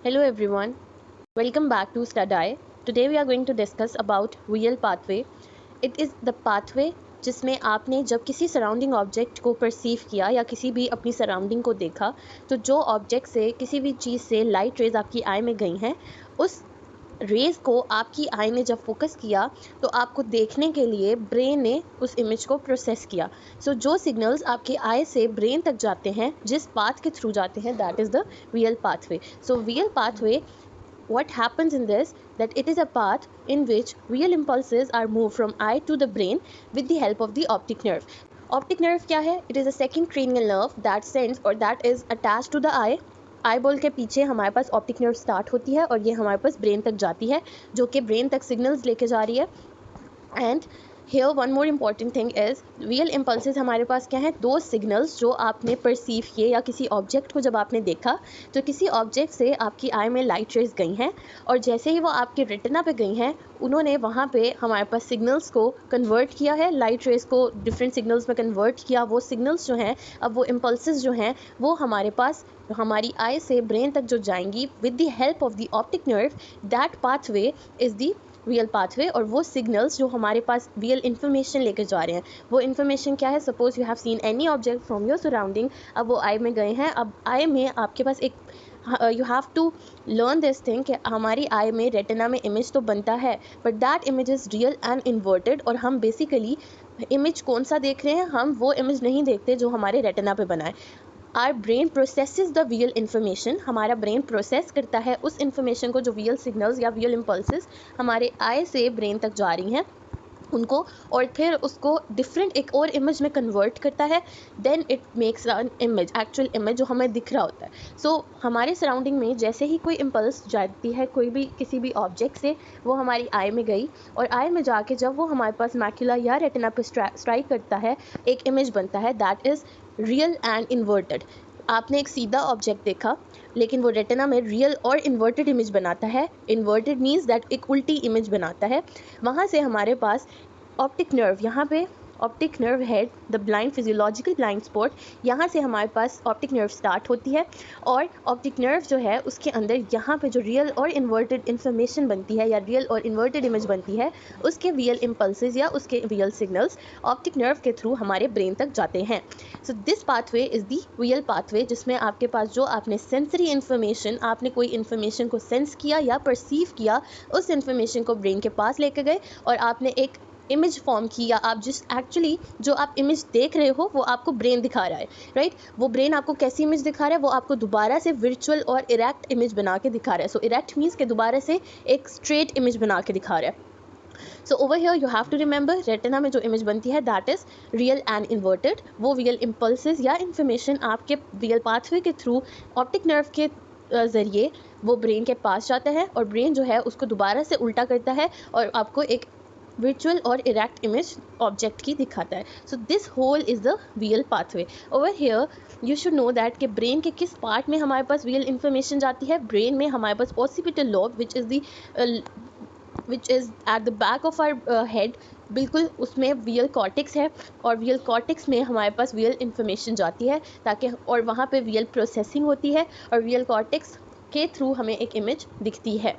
Hello everyone, welcome back to Study. Today we are going to discuss about visual pathway. It is the pathway जिसमें आपने जब किसी surrounding object को perceive किया या किसी भी अपनी सराउंडिंग को देखा तो जो ऑब्जेक्ट से किसी भी चीज़ से लाइट रेज आपकी आई में गई हैं उस रेज को आपकी आई ने जब फोकस किया तो आपको देखने के लिए ब्रेन ने उस इमेज को प्रोसेस किया। जो सिग्नल्स आपके आई से ब्रेन तक जाते हैं जिस पाथ के थ्रू जाते हैं that is the visual pathway. Vial pathway, what happens in this, that it is a path in which real impulses are moved from eye to the brain with the help of the optic nerve. Optic nerve क्या है? It is a second cranial nerve that sends or that is attached to the eye. Eye ball के पीछे हमारे पास optic nerve start होती है और ये हमारे पास ब्रेन तक जाती है जो कि ब्रेन तक सिग्नल्स लेके जा रही है। And here one more important thing is vial impulses हमारे पास क्या है, दो सिग्नल्स जो आपने परसीव किए या किसी ऑब्जेक्ट को जब आपने देखा तो किसी ऑब्जेक्ट से आपकी आई में लाइट रेज गई हैं और जैसे ही वो आपके रेटिना पे गई हैं उन्होंने वहाँ पे हमारे पास सिग्नल्स को कन्वर्ट किया है, लाइट रेज को डिफरेंट सिग्नल्स में कन्वर्ट किया। वो सिग्नल्स जो हैं, अब वो इम्पल्सेस जो हैं वो हमारे पास हमारी आई से ब्रेन तक जो जाएंगी with the help of the optic nerve, that pathway is the real pathway. और वो सिग्नल्स जो हमारे पास रियल इन्फॉर्मेशन लेकर जा रहे हैं, वो इन्फॉर्मेशन क्या है? Suppose you have seen any object from your surrounding, अब वो आई में गए हैं, अब आई में आपके पास एक you have to learn this thing कि हमारी आई में रेटिना में इमेज तो बनता है but that image is real and inverted. और हम बेसिकली इमेज कौन सा देख रहे हैं? हम वो इमेज नहीं देखते जो हमारे रेटिना पे बना है। Our brain processes the vial information, हमारा ब्रेन प्रोसेस करता है उस इन्फॉर्मेशन को जो वियल सिग्नल्स या वियल इम्पल्सेस हमारे आई से ब्रेन तक जा रही हैं उनको, और फिर उसको डिफरेंट एक और इमेज में कन्वर्ट करता है। Then it makes an image, actual image जो हमें दिख रहा होता है। हमारे सराउंडिंग में जैसे ही कोई इम्पल्स जाती है कोई भी किसी भी ऑब्जेक्ट से, वो हमारी आई में गई और आई में जाके जब वो हमारे पास मैक्यूला या रेटिना पर स्ट्राइक करता है एक इमेज बनता है that is real and inverted. आपने एक सीधा ऑब्जेक्ट देखा लेकिन वो रेटिना में रियल और इन्वर्टेड इमेज बनाता है। इन्वर्टेड मीन्स दैट एक उल्टी इमेज बनाता है। वहाँ से हमारे पास ऑप्टिक नर्व, यहाँ पे optic nerve head, the blind physiological blind spot, यहाँ से हमारे पास ऑप्टिक नर्व स्टार्ट होती है और ऑप्टिक नर्व जो है उसके अंदर यहाँ पे जो रियल और इन्वर्टेड इन्फॉर्मेशन बनती है या रियल और इन्वर्टेड इमेज बनती है उसके रियल इम्पल्सेस या उसके रियल सिग्नल्स ऑप्टिक नर्व के थ्रू हमारे ब्रेन तक जाते हैं। This pathway is the real pathway जिसमें आपके पास जो आपने सेंसरी इन्फॉर्मेशन, आपने कोई इन्फॉर्मेशन को सेंस किया या परसीव किया, उस इन्फॉर्मेशन को ब्रेन के पास लेके गए और आपने एक इमेज फॉर्म की या आप जिस एक्चुअली जो आप इमेज देख रहे हो वो आपको ब्रेन दिखा रहा है, राइट? वो ब्रेन आपको कैसी इमेज दिखा रहा है? वो आपको दोबारा से वर्चुअल और इरेक्ट इमेज बना के दिखा रहा है। इरेक्ट मीन्स के दोबारा से एक स्ट्रेट इमेज बना के दिखा रहा है। Over here you have to remember, retina में जो इमेज बनती है that is real and inverted. वो रियल इम्पल्सेस या इन्फॉर्मेशन आपके रियल पाथवे के थ्रू ऑप्टिक नर्व के ज़रिए वो ब्रेन के पास जाता है और ब्रेन जो है उसको दोबारा से उल्टा करता है और आपको एक विजुअल और इरेक्ट इमेज ऑब्जेक्ट की दिखाता है। This whole is the real pathway. Over here you should know that कि ब्रेन के किस पार्ट में हमारे पास रियल इन्फॉर्मेशन जाती है। ब्रेन में हमारे पास occipital lobe which is at the back of our head, बिल्कुल उसमें रियल कॉर्टेक्स है और रियल कॉर्टेक्स में हमारे पास रियल इन्फॉर्मेशन जाती है ताकि, और वहाँ पे रियल प्रोसेसिंग होती है और रियल कॉर्टेक्स के थ्रू हमें एक इमेज दिखती है।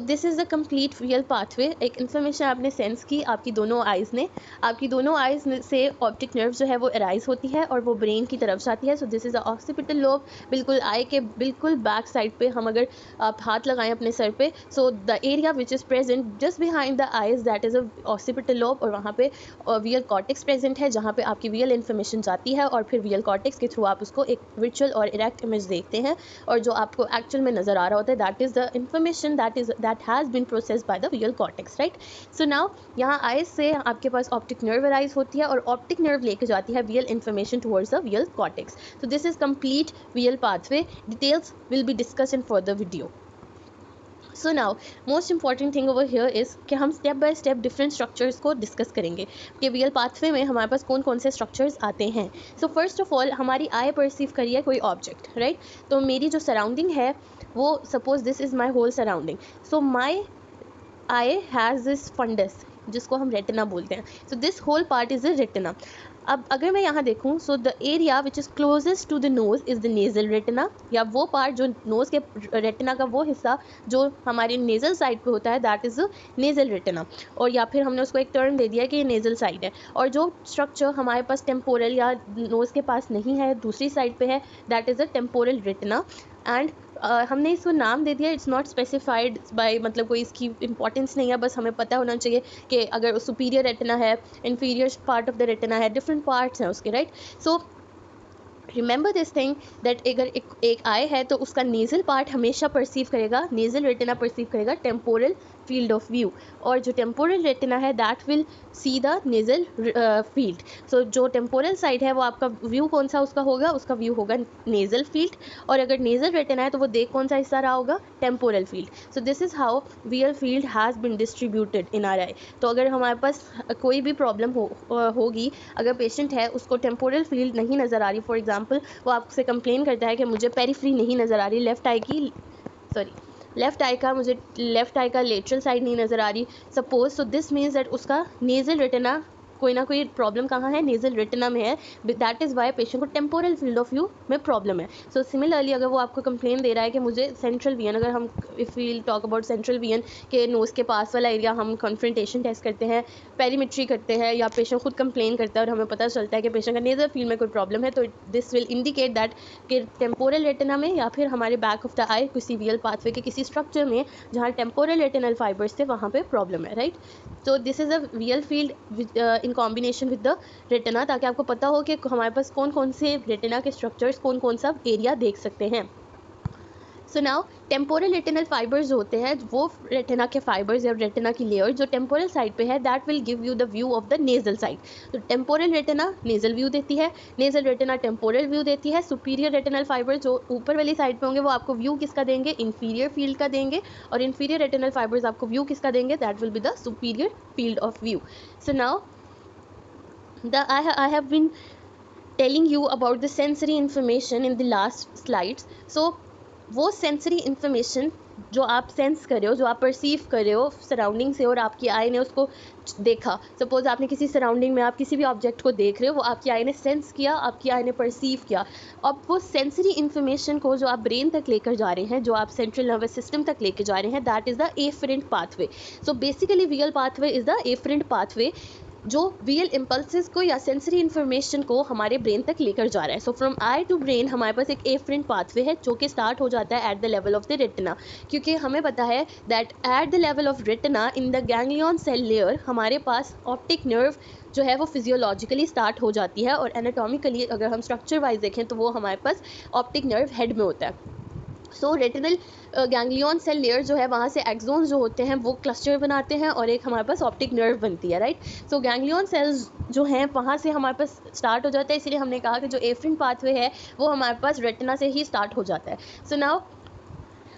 This is the complete real pathway. एक इन्फॉर्मेशन आपने सेंस की आपकी दोनों आइज़ से ऑप्टिक नर्व जो है वो अराइज होती है और वो ब्रेन की तरफ जाती है। This is the occipital lobe, बिल्कुल आई के बिल्कुल बैक साइड पे हम अगर आप हाथ लगाएं अपने सर पे, the area which is present just behind the eyes that is a occipital lobe और वहाँ पे रियल कॉर्टेक्स प्रेजेंट है जहाँ पे आपकी रियल इन्फॉर्मेशन जाती है और फिर रियल कॉर्टेक्स के थ्रू आप उसको एक विजुअल और इरेक्ट इमेज देखते हैं और जो आपको एक्चुअल में नज़र आ रहा होता है that is the information that has been processed by the real cortex, right? now यहाँ आई से आपके पास ऑप्टिक नर्व अराइज होती है और ऑप्टिक नर्व लेके जाती है real information towards the real cortex. This is complete real pathway. Details will be discuss in further video. Now most important thing over here is कि हम step by step different structures को discuss करेंगे कि real pathway में हमारे पास कौन कौन से स्ट्रक्चर्स आते हैं। फर्स्ट ऑफ ऑल हमारी आई परसीव करी है कोई ऑब्जेक्ट, राइट? तो मेरी जो सराउंडिंग है वो suppose this is my whole surrounding. My eye has this fundus जिसको हम रेटिना बोलते हैं। This whole part is a retina. अब अगर मैं यहाँ देखूँ, so the area which is closest to the nose is the nasal retina, या वो पार्ट जो नोज़ के रेटिना का वो हिस्सा जो हमारे नेज़ल साइड पे होता है, दैट इज़ नेज़ल रेटिना, और या फिर हमने उसको एक टर्म दे दिया कि ये नेज़ल साइड है। और जो स्ट्रक्चर हमारे पास टेम्पोरल या नोज़ के पास नहीं है, दूसरी साइड पे है, that is a temporal retina. And हमने इसको नाम दे दिया, इट्स नॉट स्पेसिफाइड बाय, मतलब कोई इसकी इंपॉर्टेंस नहीं है, बस हमें पता होना चाहिए कि अगर सुपीरियर रेटिना है, inferior part of the retina है, डिफरेंट पार्ट्स हैं उसके, right. So remember this thing that अगर एक आई है तो उसका नेज़ल पार्ट हमेशा परसीव करेगा, नेज़ल रेटिना परसीव करेगा टेम्पोरल फील्ड ऑफ व्यू, और जो टेम्पोरल रेटिना है that will see the nasal field. So जो टेम्पोरल साइड है वो आपका व्यू कौन सा उसका होगा, उसका व्यू होगा नेज़ल फील्ड, और अगर नेज़ल रेटिना है तो वो देख कौन सा हिस्सा रहा होगा, temporal field. So this is how visual field has been distributed in our eye. तो अगर हमारे पास कोई भी प्रॉब्लम होगी, अगर पेशेंट है उसको टेम्पोरल फील्ड नहीं नज़र आ रही, फॉर एग्जाम्पल वो आपसे कंप्लेन करता है कि मुझे पेरिफ्री नहीं नज़र आ रही, लेफ्ट आई का मुझे लेफ्ट आई का लेटरल साइड नहीं नज़र आ रही suppose, so this means that उसका नेज़ल रेटिना कोई ना कोई प्रॉब्लम कहाँ है, नेज़ल रेटिना में है, दैट इज़ वाई पेशेंट को टेम्पोरल फील्ड ऑफ व्यू में प्रॉब्लम है। सो सिमिलरली अगर वो आपको कंप्लेन दे रहा है कि मुझे सेंट्रल विजन, अगर हम if we'll talk about central vision के नोज़ के पास वाला एरिया, हम कॉन्फ्रेंटेशन टेस्ट करते हैं, पेरीमेट्री करते हैं, या पेशेंट खुद कंप्लेन करता है और हमें पता चलता है कि पेशेंट का नेज़ल फील्ड में कोई प्रॉब्लम है, तो दिस विल इंडिकेट दैट कि टेम्पोरल रेटिना में या फिर हमारे बैक ऑफ द आई किसी वियल पाथवे के किसी स्ट्रक्चर में जहाँ टेम्पोरल रेटिनल फाइबर्स थे वहाँ पे प्रॉब्लम है, right. So this is a vial field in combination with the retina, ताकि आपको पता हो कि हमारे पास कौन कौन से रेटिना के स्ट्रक्चर्स, कौन कौन सा एरिया देख सकते हैं। So now temporal retinal fibres जो होते हैं, वो रेटिना के फाइबर्स या रेटिना की लेयर जो टेम्पोरल साइड पे है, that will give you the view of the nasal side. तो टेम्पोरल रेटिना नेज़ल व्यू देती है, नेज़ल रेटिना टेम्पोरल व्यू देती है, सुपीरियर रेटिनल फाइबर जो ऊपर वाली साइड पे होंगे वो आपको व्यू किसका देंगे, इंफीरियर फील्ड का देंगे, और इंफीरियर रेटिनल फाइबर्स आपको व्यू किसका देंगे, that will be the superior field of view. So now I have been telling you about the sensory information in the last slides. So वो sensory information जो आप sense कर रहे हो, जो आप परसीव कर रहे हो सराउंडिंग से, और आपकी आई ने उसको देखा, सपोज आपने किसी सराउंडिंग में आप किसी भी ऑब्जेक्ट को देख रहे हो, वो आपकी आई ने सेंस किया, आपकी आई ने परसीव किया। अब वो सेंसरी इन्फॉर्मेशन को जो आप ब्रेन तक लेकर जा रहे हैं, जो आप सेंट्रल नर्वस सिस्टम तक लेकर जा रहे हैं, that is the afferent pathway. So basically visual pathway is the afferent pathway जो वियल इम्पल्सेस को या सेंसरी इन्फॉर्मेशन को हमारे ब्रेन तक लेकर जा रहा है। So from eye to brain हमारे पास एक एफरेंट पाथवे है जो कि स्टार्ट हो जाता है at the level of the retina, क्योंकि हमें पता है that at the level of retina in the ganglion cell layer हमारे पास ऑप्टिक नर्व जो है वो फिजियोलॉजिकली स्टार्ट हो जाती है, और एनाटॉमिकली अगर हम स्ट्रक्चर वाइज देखें तो वो हमारे पास ऑप्टिक नर्व हेड में होता है। सो रेटिनल गैंग्लियन सेल लेयर जो है वहाँ से एक्सोन्स जो होते हैं वो क्लस्टर बनाते हैं, और एक हमारे पास ऑप्टिक नर्व बनती है, राइट। सो गैंग्लियन सेल्स जो हैं वहाँ से हमारे पास स्टार्ट हो जाता है, इसलिए हमने कहा कि जो एफरेंट पाथवे है वो हमारे पास रेटिना से ही स्टार्ट हो जाता है। सो नाउ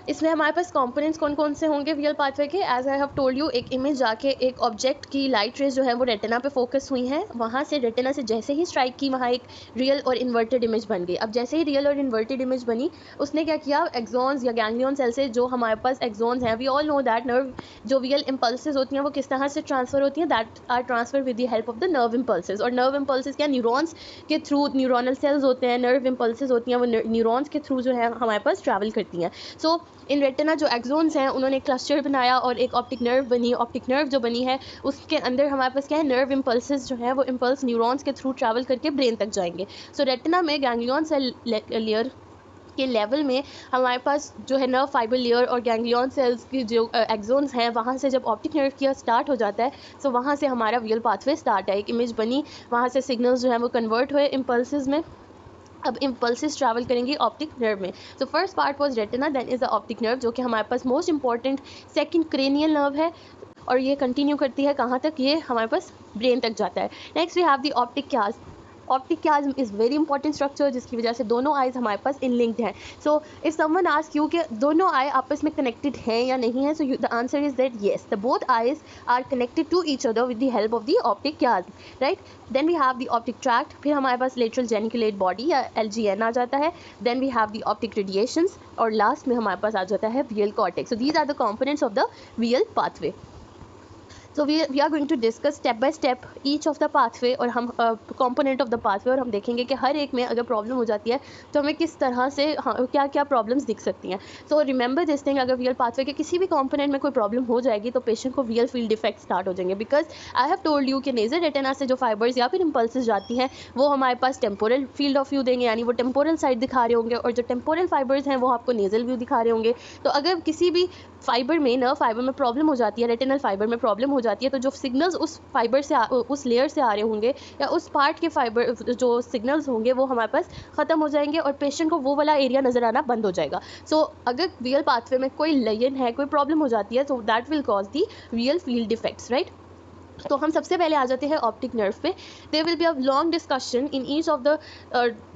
इसमें हमारे पास कंपोनेंट्स कौन कौन से होंगे वियल पाथवे के, as I have told you, एक इमेज जाके एक ऑब्जेक्ट की लाइट रेज जो है वो रेटिना पे फोकस हुई है, वहाँ से रेटिना से जैसे ही स्ट्राइक की वहाँ एक रियल और इन्वर्टेड इमेज बन गई। अब जैसे ही रियल और इन्वर्टेड इमेज बनी, उसने क्या किया, एक्सोन्स या गैंग्लियन सेल से जो हमारे पास एक्सोन्स हैं, we all know that nerve जो वियल इम्पल्सेस होती हैं वो किस तरह से ट्रांसफर होती हैं, that are transfer with the help of the nerve impulses. और नर्व इम्पल्सेस क्या, न्यूरॉन्स के थ्रू, न्यूरोनल सेल्स होते हैं, नर्व इम्पल्सेस होती हैं, वो न्यूरॉन्स के थ्रू जो है हमारे पास ट्रैवल करती हैं। सो इन रेटिना जो एक्सोन्स हैं उन्होंने क्लस्टर बनाया और एक ऑप्टिक नर्व बनी। ऑप्टिक नर्व जो बनी है उसके अंदर हमारे पास क्या है, नर्व इम्पल्सेस जो है वो इम्पल्स न्यूरॉन्स के थ्रू ट्रैवल करके ब्रेन तक जाएंगे। सो रेटिना में गैंग्लियन सेल लेयर के लेवल में हमारे पास जो है नर्व फाइबर लेयर और गैंग्लियन सेल्स की जो एक्सोन्स हैं, वहाँ से जब ऑप्टिक नर्व किया स्टार्ट हो जाता है, सो वहाँ से हमारा वियल पाथवे स्टार्ट है, एक इमेज बनी, वहाँ से सिग्नल्स जो है वो कन्वर्ट हुए इम्पल्सेस में, अब इम्पल्सेस ट्रैवल करेंगी ऑप्टिक नर्व में। So first part was retina, then is the optic nerve, जो कि हमारे पास most important second cranial nerve है, और ये कंटिन्यू करती है कहाँ तक, ये हमारे पास ब्रेन तक जाता है। Next we have the optic chiasm. Optic chiasm is very important structure जिसकी वजह से दोनों आइज़ हमारे पास इनलिंक्ड हैं। So if someone ask you कि दोनों आई आपस में कनेक्टेड हैं या नहीं है, so the answer is that yes, the both eyes are connected to each other with the help of the optic chiasm, right. Then we have the optic tract, फिर हमारे पास लेटरल जेनिकुलेट बॉडी या LGN आ जाता है, then we have the optic radiations, और last में हमारे पास आ जाता है visual cortex. So these are the components of the visual pathway. So we are going to discuss step by step each of the pathway और हम component of the pathway, और हम देखेंगे कि हर एक में अगर प्रॉब्लम हो जाती है तो हमें किस तरह से क्या क्या प्रॉब्लम्स दिख सकती हैं. सो रिमेंबर दिस थिंग, अगर वीएल पाथवे के किसी भी कंपोनेंट में कोई प्रॉब्लम हो जाएगी तो पेशेंट को वीएल फील्ड डिफेक्ट स्टार्ट हो जाएंगे. Because I have told you कि नेजर रेटिना से जो फाइबर्स या फिर इंपल्सेस जाती हैं वो हमारे पास टेम्पोरल फील्ड ऑफ व्यू देंगे, यानी वो टेम्पोरल साइड दिखा रहे होंगे, और जो टेम्पोरल फाइबर्स हैं वो आपको नेजल व्यू दिखा रहे होंगे. तो अगर किसी भी फाइबर में, नर्व फाइबर में प्रॉब्लम हो जाती है, रेटिनल फाइबर में प्रॉब्लम हो जाती है, तो जो सिग्नल्स उस फाइबर से उस लेयर से आ रहे होंगे या उस पार्ट के फाइबर जो सिग्नल्स होंगे वो हमारे पास ख़त्म हो जाएंगे और पेशेंट को वो वाला एरिया नज़र आना बंद हो जाएगा. सो अगर वीएल पाथवे में कोई लेयन है, कोई प्रॉब्लम हो जाती है, तो that will cause the visual field defects, right. तो हम सबसे पहले आ जाते हैं ऑप्टिक नर्व पे. There will be a long discussion in each of the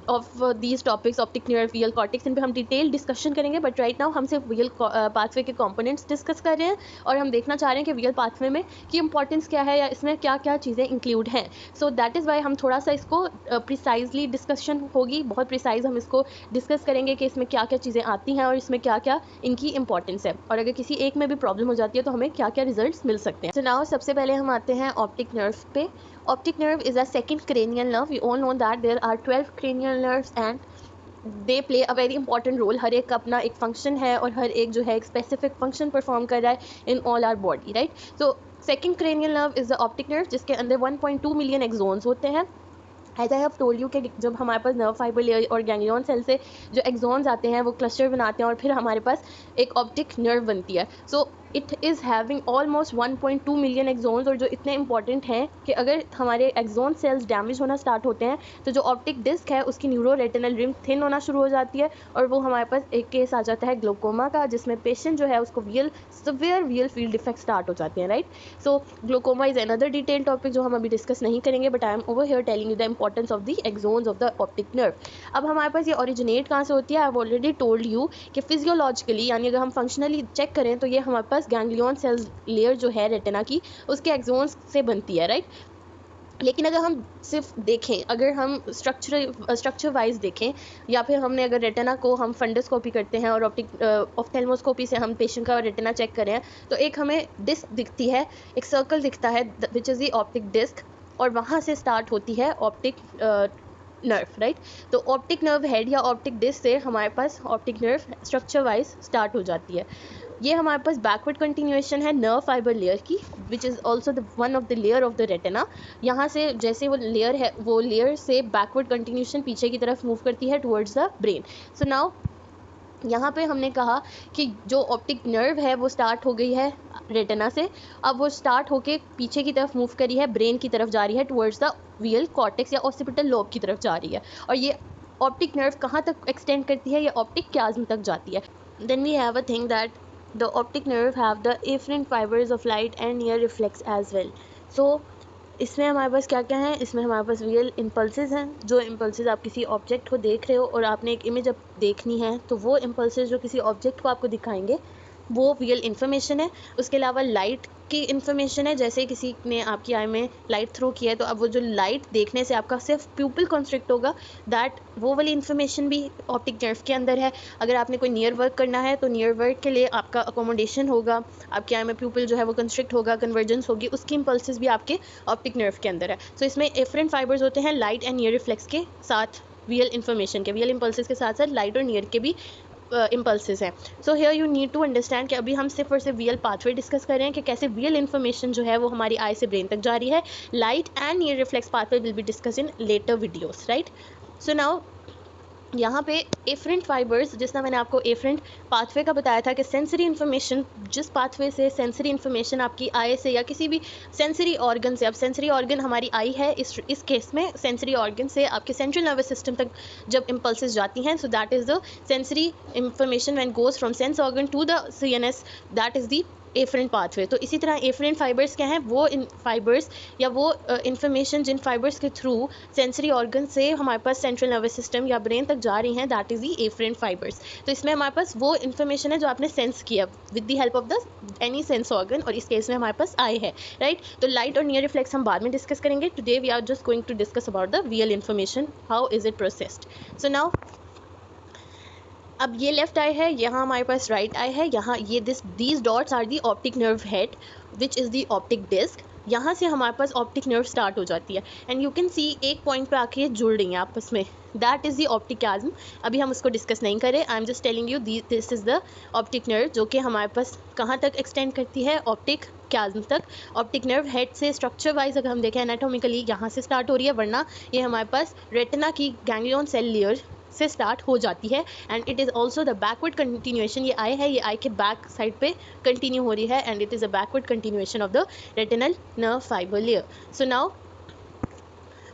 of these topics, optic nerve, visual cortex, इन पे हम डिटेल डिस्कशन करेंगे. बट राइट नाउ हम सिर्फ वीएल पाथवे के कंपोनेंट्स डिस्कस कर रहे हैं और हम देखना चाह रहे हैं कि वीएल पाथवे में की इंपॉर्टेंस क्या है या इसमें क्या क्या चीज़ें इंक्लूड हैं. सो दैट इज़ वाई हम थोड़ा सा इसको प्रिसाइजली डिस्कशन होगी, बहुत प्रिसाइज हम इसको डिस्कस करेंगे कि इसमें क्या क्या चीज़ें आती हैं और इसमें क्या क्या इनकी इंपॉर्टेंस है, और अगर किसी एक में भी प्रॉब्लम हो जाती है तो हमें क्या क्या रिजल्ट्स मिल सकते हैं. सो नाउ सबसे पहले हम आते हैं ऑप्टिक नर्व पे. Optic nerve is a second cranial nerve. We all know that there are 12 cranial nerves and they play a very important role. हर एक का अपना एक फंक्शन है और हर एक जो है एक स्पेसिफिक फंक्शन परफॉर्म कर रहा है in all our body, right? So second cranial nerve is the optic nerve, जिसके अंदर 1.2 मिलियन एक्सोन्स होते हैं. As I have told you कि जब हमारे पास नर्व फाइबर लेयर और गैंग्लियन सेल से जो एक्सोन्स आते हैं वो क्लस्टर बनाते हैं और फिर हमारे पास एक ऑप्टिक नर्व बनती है. So it is having almost 1.2 million exons, और जो इतने इंपॉर्टेंट हैं कि अगर हमारे एक्सोन सेल्स डैमेज होना स्टार्ट होते हैं तो जो ऑप्टिक डिस्क है उसकी न्यूरो रेटिनल रिम थिन होना शुरू हो जाती है, और वो हमारे पास एक केस आ जाता है ग्लोकोमा का, जिसमें पेशेंट जो है उसको severe visual field defect start हो जाते हैं, right. So glaucoma is another detail topic जो हम अभी डिस्कस नहीं करेंगे, but I am over here telling you the importance of the axons of the optic nerve. अब हमारे पास ये ओरिजिनेट कहाँ से होती है? I have already told you कि फिजियोलॉजिकली, यानी अगर हम फंक्शनली चेक करें तो ये हमारे पास गैंग्लियन सेल्स लेयर जो है रेटिना की उसके एक्सोन्स से बनती है, राइट. लेकिन अगर हम सिर्फ देखें, अगर हम स्ट्रक्चर वाइज देखें, या फिर हमने अगर रेटिना को हम फंडोस्कोपी करते हैं और ऑप्टिक ऑफ्थेल्मोस्कोपी से हम पेशेंट का रेटिना चेक करें तो एक हमें डिस्क दिखती है, एक सर्कल दिखता है which is the optic disc, और वहाँ से स्टार्ट होती है ऑप्टिक नर्व, राइट. तो ऑप्टिक नर्व हेड या ऑप्टिक डिस्क से हमारे पास optic nerve structure wise start हो जाती है. ये हमारे पास बैकवर्ड कंटिन्यूएशन है नर्व फाइबर लेयर की, which is also the one of the layer of the retina. यहाँ से जैसे वो लेयर है, वो लेयर से बैकवर्ड कंटिन्यूएशन पीछे की तरफ मूव करती है towards the brain. So now यहाँ पे हमने कहा कि जो ऑप्टिक नर्व है वो स्टार्ट हो गई है रेटिना से, अब वो स्टार्ट होके पीछे की तरफ मूव करी है, ब्रेन की तरफ जा रही है टुवर्ड्स द वीएल कॉर्टेक्स या ऑक्सीपिटल लोब की तरफ जा रही है. और ये ऑप्टिक नर्व कहाँ तक एक्सटेंड करती है? ये ऑप्टिक क्याज्म तक जाती है. Then we have a thing that the optic nerve have the afferent fibers of light and near reflex as well. So इसमें हमारे पास क्या क्या है? इसमें हमारे पास रियल इम्पल्सेस हैं. जो इम्पल्सेस आप किसी ऑब्जेक्ट को देख रहे हो और आपने एक इमेज अब देखनी है तो वो इम्पल्सेस जो किसी ऑब्जेक्ट को आपको दिखाएंगे वो रियल इन्फॉर्मेशन है. उसके अलावा लाइट की इन्फॉर्मेशन है, जैसे किसी ने आपकी आई में लाइट थ्रो किया है तो अब वो जो लाइट देखने से आपका सिर्फ प्यूपिल कंस्ट्रिक्ट होगा, दैट वो वाली इन्फॉर्मेशन भी ऑप्टिक नर्व के अंदर है. अगर आपने कोई नियर वर्क करना है तो नियर वर्क के लिए आपका अकोमोडेशन होगा, आपकी आई में प्यूपिल जो है वो कंस्ट्रिक्ट होगा, कन्वर्जेंस होगी, उसकी इम्पल्सेस भी आपके ऑप्टिक नर्व के अंदर है. सो इसमें एफरेंट फाइबर्स होते हैं लाइट एंड नियर रिफ्लेक्स के साथ, रियल इन्फॉर्मेशन के, रियल इम्पल्सेस के साथ साथ लाइट और नियर के भी इम्पल्सेस हैं. So here you need to understand कि अभी हम सिर्फ और सिर्फ रियल पाथवे डिस्कस कर रहे हैं कि कैसे रियल इन्फॉर्मेशन जो है वो हमारी आई से ब्रेन तक जा रही है. Light and near reflex pathway will be discuss in later videos, right. So now यहाँ पे एफरेंट फाइबर्स, जिस तरह मैंने आपको एफरेंट पाथवे का बताया था कि सेंसरी इन्फॉर्मेशन, जिस पाथवे से सेंसरी इन्फॉर्मेशन आपकी आई से या किसी भी सेंसरी ऑर्गन से, अब सेंसरी ऑर्गन हमारी आई है, इस केस में सेंसरी ऑर्गन से आपके सेंट्रल नर्वस सिस्टम तक जब इम्पल्सेस जाती हैं, so that is the sensory information when goes from sense organ to the CNS, that is the afferent pathway. तो इसी तरह एफरेंट फाइबर्स क्या हैं? वो इन फाइबर्स या वो इन्फॉर्मेशन जिन फाइबर्स के थ्रू सेंसरी ऑर्गन से हमारे पास सेंट्रल नर्वस सिस्टम या ब्रेन तक जा रही हैं, that is the afferent fibres. तो इसमें हमारे पास वो इन्फॉर्मेशन है जो आपने सेंस किया with the help of the any sense organ, और इस केस में हमारे पास आई है, राइट. तो लाइट और नियर रिफ्लेक्स हम बाद में डिस्कस करेंगे. Today we are just going to discuss about the real information, how is it processed. So now अब ये लेफ्ट आई है, यहाँ हमारे पास राइट आई है, यहाँ ये these dots are the optic nerve head. Which is the optic disc. यहाँ से हमारे पास ऑप्टिक नर्व स्टार्ट हो जाती है एंड यू कैन सी एक पॉइंट पे आके ये जुड़ रही हैं आपस में, दैट इज़ दी ऑप्टिक चियाज्म। अभी हम उसको डिस्कस नहीं करें, I am just telling you this is the optic nerve, जो कि हमारे पास कहाँ तक एक्सटेंड करती है, ऑप्टिक चियाज्म तक। ऑप्टिक नर्व हेड से स्ट्रक्चर वाइज अगर हम देखें एनाटोमिकली यहाँ से स्टार्ट हो रही है, वरना ये हमारे पास रेटिना की गैंग्लियन सेल लेयर से स्टार्ट हो जाती है and it is also the backward continuation. ये आई है, ये आई के बैक साइड पे कंटिन्यू हो रही है and it is a backward continuation of the retinal nerve fibre layer. So now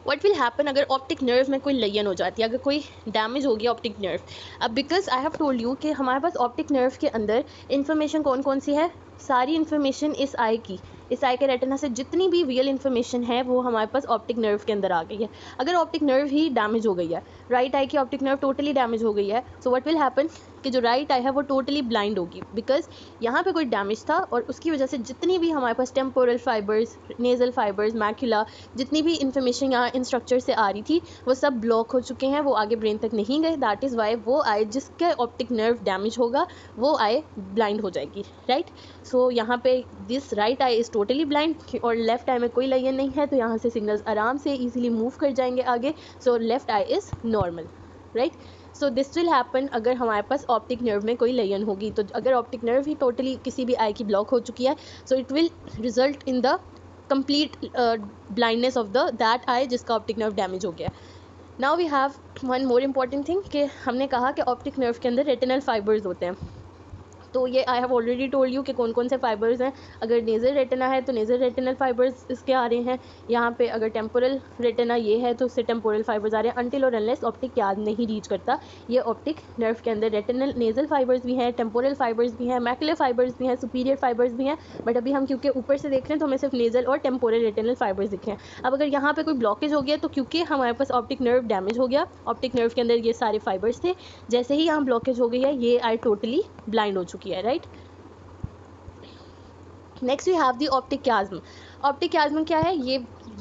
what will happen अगर ऑप्टिक नर्व में कोई लयन हो जाती है, अगर कोई डैमेज हो गया ऑप्टिक नर्व। अब because I have told you कि हमारे पास ऑप्टिक नर्व के अंदर इन्फॉर्मेशन कौन कौन सी है, सारी इन्फॉर्मेशन इस आई की, इस आई के रेटिना से जितनी भी रियल इन्फॉर्मेशन है वो हमारे पास ऑप्टिक नर्व के अंदर आ गई है। अगर ऑप्टिक नर्व ही डैमेज हो गई है, राइट आई की ऑप्टिक नर्व टोटली डैमेज हो गई है, सो व्हाट विल हैपन कि जो राइट आई है वो टोटली ब्लाइंड होगी, बिकॉज यहाँ पे कोई डैमेज था और उसकी वजह से जितनी भी हमारे पास temporal fibres, nasal fibres, macula, जितनी भी इन्फॉर्मेशन यहाँ इन स्ट्रक्चर से आ रही थी वो सब ब्लॉक हो चुके हैं, वो आगे ब्रेन तक नहीं गए। दैट इज़ वाई वो आई जिसका ऑप्टिक नर्व डैमेज होगा वो आई ब्लाइंड हो जाएगी, राइट। सो यहाँ पे this right I is totally blind और लेफ्ट आई में कोई लयन नहीं है, तो यहाँ से सिग्नल्स आराम से इजीली मूव कर जाएंगे आगे। So left I is normal, right. So this will happen अगर हमारे पास ऑप्टिक नर्व में कोई लयन होगी। तो अगर ऑप्टिक नर्व ही टोटली किसी भी आई की ब्लॉक हो चुकी है, so it will result in the complete blindness of the that eye जिसका ऑप्टिक नर्व डैमेज हो गया। Now we have one more important thing कि हमने कहा कि ऑप्टिक नर्व के अंदर रेटिनल फाइबर्स होते हैं। तो ये आई हैव ऑलरेडी टोल्ड यू कि कौन कौन से फाइबर्स हैं। अगर नेज़ल रेटिना है तो नेज़ल रेटिनल फाइबर्स इसके आ रहे हैं, यहाँ पे अगर टेम्पोरल रेटिना ये है तो उससे टेम्पोरल फाइबर्स आ रहे हैं, अनटिल और अनलेस ऑप्टिक याद नहीं रीच करता। ये ऑप्टिक नर्व के अंदर रेटिनल नेज़ल फाइबर्स भी हैं, टेम्पोरल फाइबर्स भी हैं, मैकुलर फाइबर्स भी हैं, सुपीरियर फाइबर्स भी हैं, बट अभी हम क्योंकि ऊपर से देख रहे हैं तो हमें सिर्फ नेज़ल और टेम्पोरल रेटिनल फाइबर्स दिखे हैं। अब अगर यहाँ पे कोई ब्लॉकेज हो गया तो क्योंकि हमारे पास ऑप्टिक नर्व डैमेज हो गया, ऑप्टिक नर्व के अंदर ये सारे फाइबर्स थे, जैसे ही यहाँ ब्लॉकेज हो गई है ये आई टोटली ब्लाइंड हो चुकी है, right. Next we have the optic chiasm. Optic chiasm क्या है,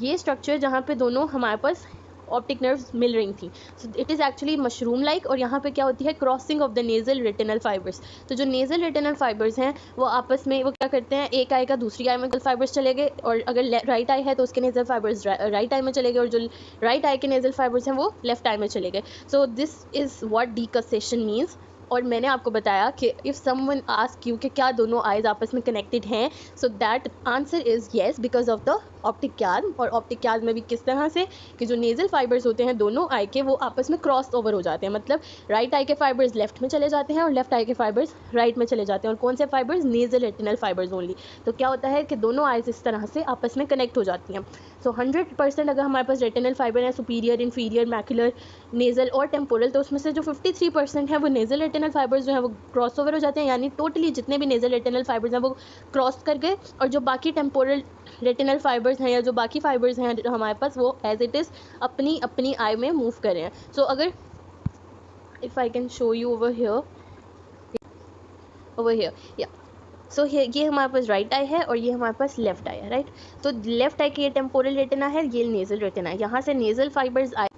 ये स्ट्रक्चर जहाँ पे दोनों हमारे पास ऑप्टिक नर्व्स मिल रही थी। So it is actually mushroom like, और यहाँ पे क्या होती है, crossing of the nasal retinal fibres. तो जो नेजल रेटिनल फाइबर्स हैं वो आपस में वो क्या करते हैं, एक आई का दूसरी आई में फाइबर्स चले गए, और अगर राइट आई है तो उसके नेजल फाइबर्स राइट आई में चले गए, और जो राइट आई के नेजल फाइबर्स हैं वो लेफ्ट आई में चले गए। So this is what decussation means. और मैंने आपको बताया कि इफ़ समवन आस्क यू कि क्या दोनों आइज़ आपस में कनेक्टेड हैं, so that answer is yes because of the optic chiasm. और ऑप्टिक चियाज्म में भी किस तरह से कि जो नेजल फाइबर्स होते हैं दोनों आई के वो आपस में क्रॉस ओवर हो जाते हैं, मतलब राइट आई के फाइबर्स लेफ्ट में चले जाते हैं और लेफ्ट आई के फाइबर्स राइट में चले जाते हैं। और कौन से fibres, nasal retinal fibres only. तो क्या होता है कि दोनों आइज़ इस तरह से आपस में कनेक्ट हो जाती हैं। सो 100% अगर हमारे पास रेटिनल फाइबर है, सुपीरियर, इन्फीरियर, मैकुलर, नेजल और टेम्पोरल, तो उसमें से जो 53% है वो नेजल रेटिनल फाइबर्स जो है वो क्रॉस ओवर हो जाते हैं, यानी टोटली जितने भी नेजल रेटिनल फाइबर्स हैं वो क्रॉस कर गए, और जो बाकी टेम्पोरल रेटिनल फाइबर्स हैं या जो बाकी फाइबर्स हैं हमारे पास वो एज इट इज़ अपनी अपनी आई में मूव कर रहे हैं। सो अगर if I can show you over here या सो ये हमारे पास राइट आई है और ये हमारे पास लेफ्ट आई है, राइट। तो लेफ्ट आई की ये टेम्पोरल रेटिना है, ये नेजल रेटिना है, यहाँ से नेजल फाइबर्स आए,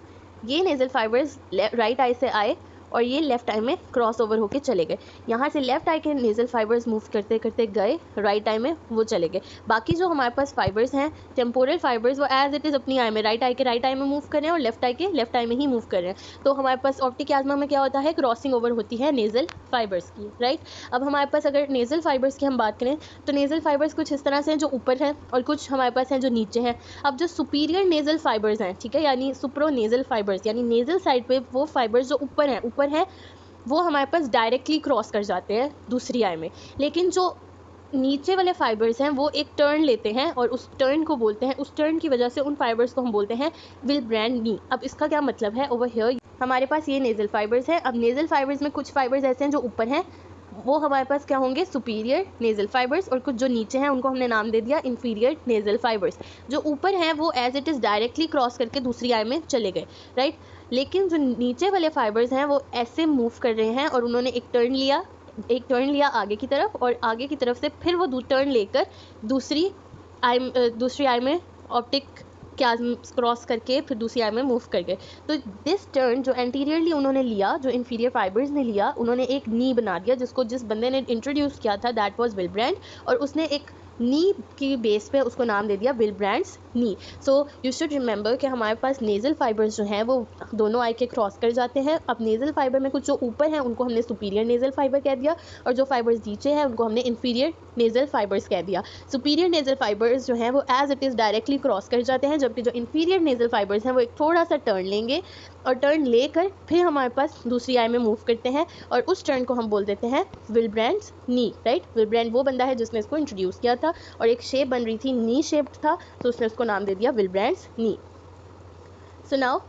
ये नेजल फाइबर्स राइट आई से आए और ये लेफ्ट आई में क्रॉस ओवर होके चले गए। यहाँ से लेफ्ट आई के नेजल फाइबर्स मूव करते करते गए राइट आई में, वो चले गए। बाकी जो हमारे पास फाइबर्स हैं टेम्पोरल फाइबर्स वो एज इट इज़ अपनी आई में, राइट आई के राइट आई में मूव कर रहे हैं और लेफ्ट आई के लेफ्ट आई में ही मूव कर रहे हैं। तो हमारे पास ऑप्टिक चियाज्म में क्या होता है, क्रॉसिंग ओवर होती है नेजल फाइबर्स की, राइट। अब हमारे पास अगर नेजल फाइबर्स की हम बात करें तो नेजल फाइबर्स कुछ इस तरह से हैं जो ऊपर हैं और कुछ हमारे पास हैं जो नीचे हैं। अब जो सुपीरियर नेजल फाइबर्स हैं, ठीक है, यानी सुप्रो नेजल फाइबर्स, यानी नेजल साइड पे वो फाइबर्स जो ऊपर हैं वो हमारे पास डायरेक्टली क्रॉस कर जाते हैं दूसरी आई में। लेकिन जो नीचे वाले फाइबर्स हैं वो एक टर्न लेते हैं और उस टर्न को बोलते हैं, उस टर्न की वजह से उन फाइबर्स को हम बोलते हैं विल्ब्रैंड नी। अब इसका क्या मतलब है, ओवर हियर हमारे पास ये नेजल फाइबर्स हैं। अब नेजल फाइबर्स में कुछ फाइबर्स ऐसे हैं जो ऊपर हैं, वो हमारे पास क्या होंगे, सुपीरियर नेजल फाइबर्स, और कुछ जो नीचे हैं उनको हमने नाम दे दिया इन्फीरियर नेजल फाइबर्स। जो ऊपर हैं वो as it is directly cross करके दूसरी आई में चले गए, राइट। लेकिन जो नीचे वाले फाइबर्स हैं वो ऐसे मूव कर रहे हैं और उन्होंने एक टर्न लिया आगे की तरफ, और आगे की तरफ से फिर वो टर्न लेकर दूसरी आई में ऑप्टिक चियाज्म क्रॉस करके फिर दूसरी आई में मूव कर गए। तो दिस टर्न जो एंटीरियरली उन्होंने लिया, जो इन्फीरियर फाइबर्स ने लिया, उन्होंने एक नी बना दिया जिसको जिस बंदे ने इंट्रोड्यूस किया था दैट वाज विल्ब्रैंड, और उसने एक नी की बेस पे उसको नाम दे दिया विलब्रैंड्स नी। सो यू शुड रिमेंबर कि हमारे पास नेज़ल फाइबर्स जो हैं वो दोनों आई के क्रॉस कर जाते हैं। अब नेज़ल फाइबर में कुछ जो ऊपर हैं उनको हमने सुपीरियर नेज़ल फाइबर कह दिया, और जो फाइबर्स नीचे हैं उनको हमने इन्फीरियर नेज़ल फाइबर्स कह दिया। सुपीरियर नेज़ल फाइबर्स जो हैं वो as it is directly cross कर जाते हैं, जबकि जो इन्फीरियर नेज़ल फाइबर्स हैं वो एक थोड़ा सा टर्न लेंगे, और टर्न लेकर फिर हमारे पास दूसरी आई में मूव करते हैं, और उस टर्न को हम बोल देते हैं विलब्रैंड्स नी, राइट। विलब्रैंड वो बंदा है जिसने इसको इंट्रोड्यूस किया था, और एक शेप बन रही थी नी शेप्ड था, तो उसने उसको नाम दे दिया विलब्रैंड्स नी। सो नाउ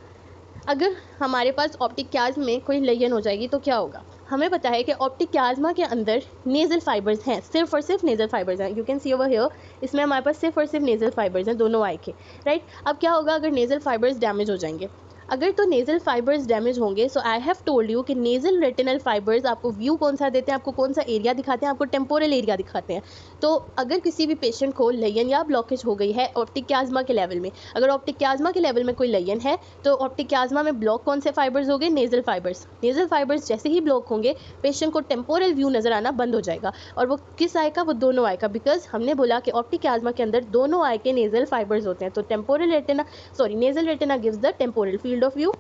अगर हमारे पास ऑप्टिक क्याज्म में कोई लेजन हो जाएगी तो क्या होगा? हमें पता है कि ऑप्टिक क्याज्मा के अंदर नेज़ल फाइबर्स हैं, सिर्फ और सिर्फ नेज़ल फाइबर्स हैं। You can see over here, इसमें हमारे पास सिर्फ और सिर्फ नेज़ल फाइबर्स हैं दोनों आई के, राइट। अब क्या होगा अगर नेज़ल फाइबर्स डैमेज हो जाएंगे? अगर तो नेज़ल फाइबर्स डैमेज होंगे, सो आई हैव टोल्ड यू कि नेज़ल रेटिनल फाइबर्स आपको व्यू कौन सा देते हैं, आपको कौन सा एरिया दिखाते हैं, आपको टेम्पोरल एरिया दिखाते हैं। तो अगर किसी भी पेशेंट को लेजन या ब्लॉकेज हो गई है ऑप्टिक क्याज्मा के लेवल में, अगर ऑप्टिक क्याज्मा के लेवल में कोई लेजन है तो ऑप्टिक क्याज्मा में ब्लॉक कौन से फाइबर्स हो गए? Nasal fibres. नेज़ल फाइबर्स जैसे ही ब्लॉक होंगे पेशेंट को टेम्पोरल व्यू नज़र आना बंद हो जाएगा, और वो किस आई का? वो दोनों आई का, बिकॉज हमने बोला कि ऑप्टिक क्याज्मा के अंदर दोनों आई के नेज़ल फाइबर्स होते हैं। तो temporal retina nasal retina gives the temporal field of view,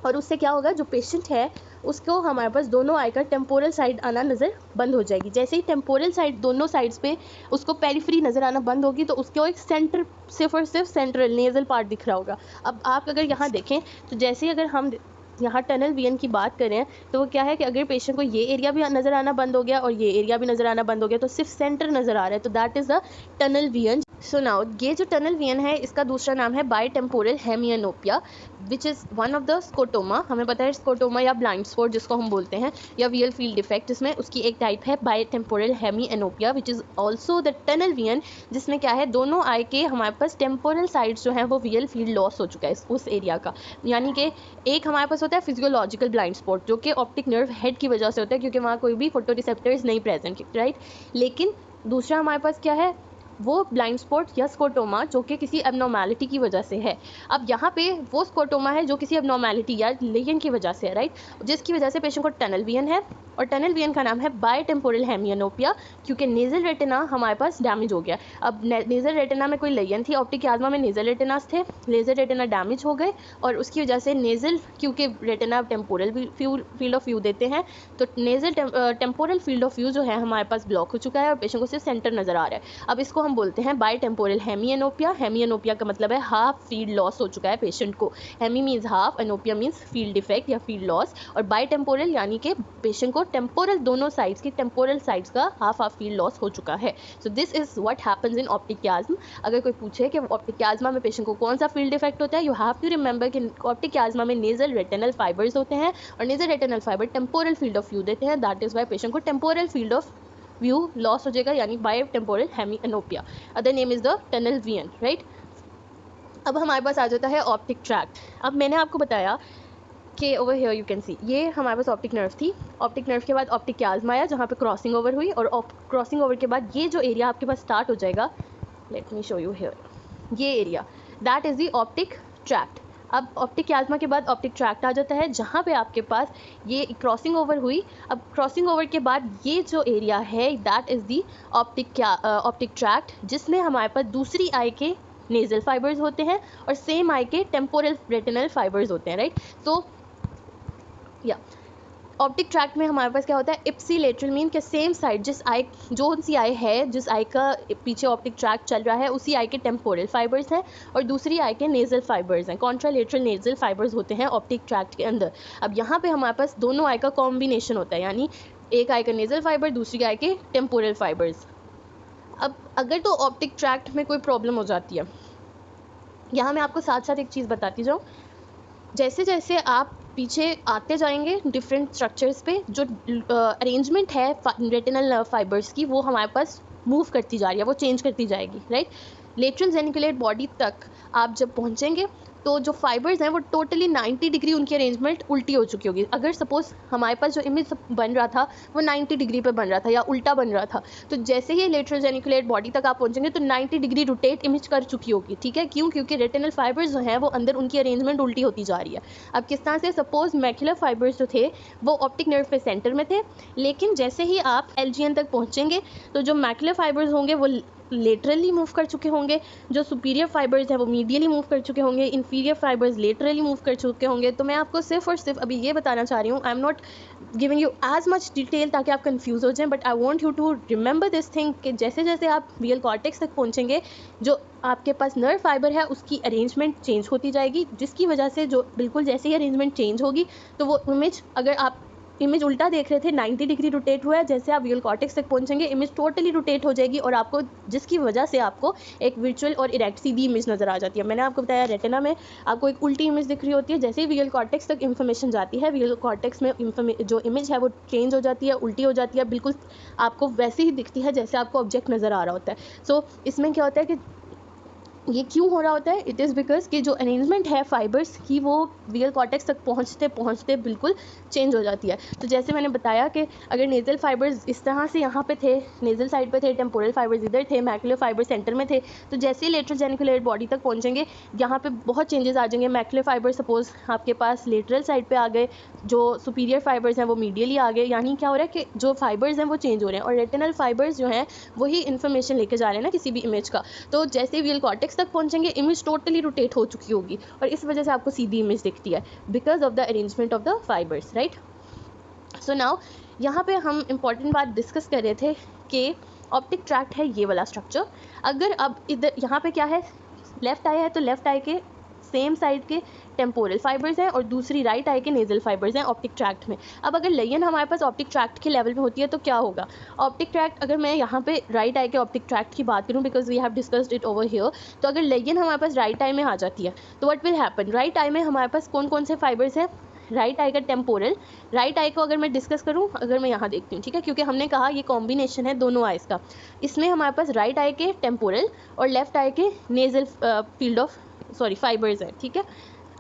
और उससे क्या होगा, जो पेशेंट है उसको हमारे पास दोनों आई का टेम्पोरल साइड आना नज़र बंद हो जाएगी। जैसे ही टेम्पोरल साइड दोनों साइड्स पे उसको पेरिफेरी नज़र आना बंद होगी, तो उसको एक सेंटर, सिर्फ और सिर्फ सेंट्रल नेज़ल पार्ट दिख रहा होगा। अब आप अगर यहाँ देखें तो जैसे अगर हम यहाँ टनल विजन की बात करें तो वो क्या है कि अगर पेशेंट को ये एरिया भी नज़र आना बंद हो गया और ये एरिया भी नज़र आना बंद हो गया, तो सिर्फ सेंटर नज़र आ रहा है, तो that is the tunnel vision. So now ये जो टनल विजन है इसका दूसरा नाम है bitemporal hemianopia, which is one of the scotoma. हमें पता है स्कोटोमा या ब्लाइंड स्पॉट जिसको हम बोलते हैं, या वियल फील्ड डिफेक्ट, जिसमें उसकी एक टाइप है bitemporal hemianopia, which is also the tunnel vision, जिसमें क्या है दोनों आई के हमारे पास टेम्पोरल साइड्स जो हैं वो वियल फील्ड लॉस हो चुका है उस एरिया का। यानी कि एक हमारे पास होता है फिजियोलॉजिकल ब्लाइंड स्पॉट जो कि ऑप्टिक नर्व हेड की वजह से होता है, क्योंकि वहाँ कोई भी फोटो रिसेप्टर्स नहीं प्रेजेंट, राइट। लेकिन दूसरा हमारे पास क्या है, वो ब्लाइंड स्पॉट या स्कोटोमा जो कि किसी एबनॉर्मैलिटी की वजह से है। अब यहाँ पे वो स्कोटोमा है जो किसी एबनॉर्मैलिटी या लेजन की वजह से है, राइट, जिसकी वजह से पेशेंट को टनल विजन है, और टनल विजन का नाम है बाय टेम्पोरल हेमियनोपिया, क्योंकि नेज़ल रेटिना हमारे पास डैमेज हो गया। अब नेज़ल रेटिना में कोई लेजन थी, ऑप्टिक क्याज्मा में नेज़ल रेटिनास थे, नेज़ल रेटिना डैमेज हो गए, और उसकी वजह से नेज़ल, क्योंकि retina temporal field of view देते हैं, तो nasal temporal field of view जो है हमारे पास ब्लॉक हो चुका है और पेशेंट को सिर्फ सेंटर नज़र आ रहा है। अब इसको हम बोलते हैं बाय टेम्पोरल हेमियनोपिया। हेमियनोपिया का मतलब है हाफ फील्ड लॉस हो चुका है पेशेंट को। Hemi means half, anopia means field defect या फील्ड लॉस, और बाय टेम्पोरल यानी कि पेशेंट को टेम्पोरल दोनों साइड्स की टेम्पोरल साइड्स का हाफ फील्ड लॉस हो चुका है। So this is what happens in optic chiasm. अगर कोई पूछे कि ऑप्टिक क्याज्मा में पेशेंट को कौन सा फील्ड डिफेक्ट होता है, यू हैव टू रिमेंबर कि ऑप्टिक क्याज्मा में नेज़ल रेटिनल फाइबर्स होते हैं, और nasal retinal fibre temporal field of view देते हैं, दैट इज वाई पेशेंट को temporal field of view loss हो जाएगा, यानी bitemporal hemianopia. Other name is the tunnel vision, right. अब हमारे पास आ जाता है ऑप्टिक ट्रैक्ट। अब मैंने आपको बताया कि over here you can see, ये हमारे पास ऑप्टिक नर्व थी, ऑप्टिक नर्व के बाद ऑप्टिक क्याज्मा आया जहाँ पे क्रॉसिंग ओवर हुई, और क्रॉसिंग ओवर के बाद ये जो एरिया आपके पास स्टार्ट हो जाएगा, let me show you here, ये area that is the optic tract. अब ऑप्टिक क्याज्मा के बाद ऑप्टिक ट्रैक्ट आ जाता है जहाँ पे आपके पास ये क्रॉसिंग ओवर हुई। अब क्रॉसिंग ओवर के बाद ये जो एरिया है that is the optic tract, जिसमें हमारे पास दूसरी आई के नेज़ल फाइबर्स होते हैं और सेम आई के टेम्पोरल रेटिनल फाइबर्स होते हैं, राइट। सो या ऑप्टिक ट्रैक्ट में हमारे पास क्या होता है, इप्सी लेटरल मीन के सेम साइड, जिस आई जो सी आई है, जिस आई का पीछे ऑप्टिक ट्रैक्ट चल रहा है उसी आई के टेम्पोरल फाइबर्स हैं और दूसरी आई के नेज़ल फाइबर्स हैं, कॉन्ट्रालेटरल नेज़ल फाइबर्स होते हैं ऑप्टिक ट्रैक्ट के अंदर। अब यहाँ पे हमारे पास दोनों आई का कॉम्बिनेशन होता है, यानी एक आई का नेज़ल फाइबर, दूसरी आई के टेम्पोरल फाइबर्स। अब अगर तो ऑप्टिक ट्रैक्ट में कोई प्रॉब्लम हो जाती है, यहाँ मैं आपको साथ साथ एक चीज़ बताती जाऊँ, जैसे जैसे आप पीछे आते जाएंगे डिफरेंट स्ट्रक्चर्स पे, जो अरेंजमेंट है रेटिनल फाइबर्स की वो हमारे पास मूव करती जा रही है, वो चेंज करती जाएगी, राइट। लेटरल जेनिकुलेट बॉडी तक आप जब पहुंचेंगे तो जो फाइबर्स हैं वो टोटली 90 डिग्री उनकी अरेंजमेंट उल्टी हो चुकी होगी। अगर सपोज हमारे पास जो इमेज बन रहा था वो 90 डिग्री पे बन रहा था या उल्टा बन रहा था, तो जैसे ही लेटरल जेनिकुलेट बॉडी तक आप पहुंचेंगे तो 90 डिग्री रोटेट इमेज कर चुकी होगी, ठीक है। क्यों? क्योंकि रेटिनल फाइबर्स जो हैं वो अंदर उनकी अरेंजमेंट उल्टी होती जा रही है। अब किस तरह से, सपोज मैक्युलर फाइबर्स जो थे वो ऑप्टिक नर्व पे सेंटर में थे, लेकिन जैसे ही आप एलजीएन तक पहुँचेंगे तो जो मैक्युलर फाइबर्स होंगे वो लेटरली मूव कर चुके होंगे, जो सुपीरियर फाइबर्स हैं वो मीडियली मूव कर चुके होंगे, इन्फीरियर फाइबर्स लेटरली मूव कर चुके होंगे। तो मैं आपको सिर्फ और सिर्फ अभी ये बताना चाह रही हूँ, I am not giving you as much detail ताकि आप कंफ्यूज हो जाएं, but I want you to remember this thing कि जैसे जैसे आप रियल कॉर्टेक्स तक पहुँचेंगे, जो आपके पास नर्व फाइबर है उसकी अरेंजमेंट चेंज होती जाएगी, जिसकी वजह से जो बिल्कुल जैसे ही अरेंजमेंट चेंज होगी तो वो इमेज, अगर आप इमेज उल्टा देख रहे थे 90 डिग्री रोटेट हुआ है, जैसे आप विजुअल कॉर्टेक्स तक पहुंचेंगे इमेज टोटली रोटेट हो जाएगी और आपको, जिसकी वजह से आपको एक विजुअल और इरेक्ट सीधी इमेज नज़र आ जाती है। मैंने आपको बताया रेटिना में आपको एक उल्टी इमेज दिख रही होती है, जैसे ही विजुअल कॉर्टेक्स तक इन्फॉर्मेशन जाती है, विजुअल कॉर्टेक्स में जो इमेज है वो चेंज हो जाती है, उल्टी हो जाती है, बिल्कुल आपको वैसे ही दिखती है जैसे आपको ऑब्जेक्ट नज़र आ रहा होता है। सो इसमें क्या होता है कि ये क्यों हो रहा होता है? इट इज़ बिकॉज कि जो अरेंजमेंट है फाइबर्स की वो विजुअल कॉर्टेक्स तक पहुंचते पहुंचते बिल्कुल चेंज हो जाती है। तो जैसे मैंने बताया कि अगर नेज़ल फाइबर्स इस तरह से यहाँ पे थे, नेज़ल साइड पे थे, टेम्पोरल फाइबर्स इधर थे, मैक्युलर फाइबर सेंटर में थे, तो जैसे ही लेटरल जेनिकुलेट बॉडी तक पहुँचेंगे यहाँ पे बहुत चेंजेस आ जाएंगे। मैक्युलर फाइबर सपोज आपके पास लेटरल साइड पर आ गए, जो सुपीरियर फाइबर्स हैं वो मीडियली आ गए, यानी क्या हो रहा है कि जो फाइबर्स हैं वो चेंज हो रहे हैं और रेटिनल फाइबर्स जो हैं वही इन्फॉर्मेशन लेके जा रहे हैं ना किसी भी इमेज का। तो जैसे विजुअल कॉर्टेक्स तक पहुंचेंगे इमेज टोटली रोटेट हो चुकी होगी और इस वजह से आपको सीधी इमेज दिखती है because of the arrangement of the fibres, right. So now यहाँ पे हम इंपॉर्टेंट बात डिस्कस कर रहे थे कि ऑप्टिक ट्रैक्ट है ये वाला स्ट्रक्चर। अगर अब इधर यहाँ पे क्या है, लेफ्ट आई है तो लेफ्ट आई के सेम साइड के टेम्पोरल फाइबर्स हैं और दूसरी राइट आई के नेजल फाइबर्स हैं ऑप्टिक ट्रैक्ट में। अब अगर लेयन हमारे पास ऑप्टिक ट्रैक्ट के लेवल में होती है तो क्या होगा? ऑप्टिक ट्रैक्ट, अगर मैं यहाँ पे राइट आई के ऑप्टिक ट्रैक्ट की बात करूँ because we have discussed it over here, तो अगर लेयन हमारे पास राइट आई में आ जाती है तो what will happen? Right I में हमारे पास कौन कौन से फाइबर्स हैं? राइट आई का टेम्पोरल, राइट आई को अगर मैं डिस्कस करूँ, अगर मैं यहाँ देखती हूँ, ठीक है, क्योंकि हमने कहा ये कॉम्बिनेशन है दोनों आइज़ का, इसमें हमारे पास राइट आई के टेम्पोरल और लेफ्ट आई के नेजल फील्ड ऑफ फाइबर्स हैं, ठीक है।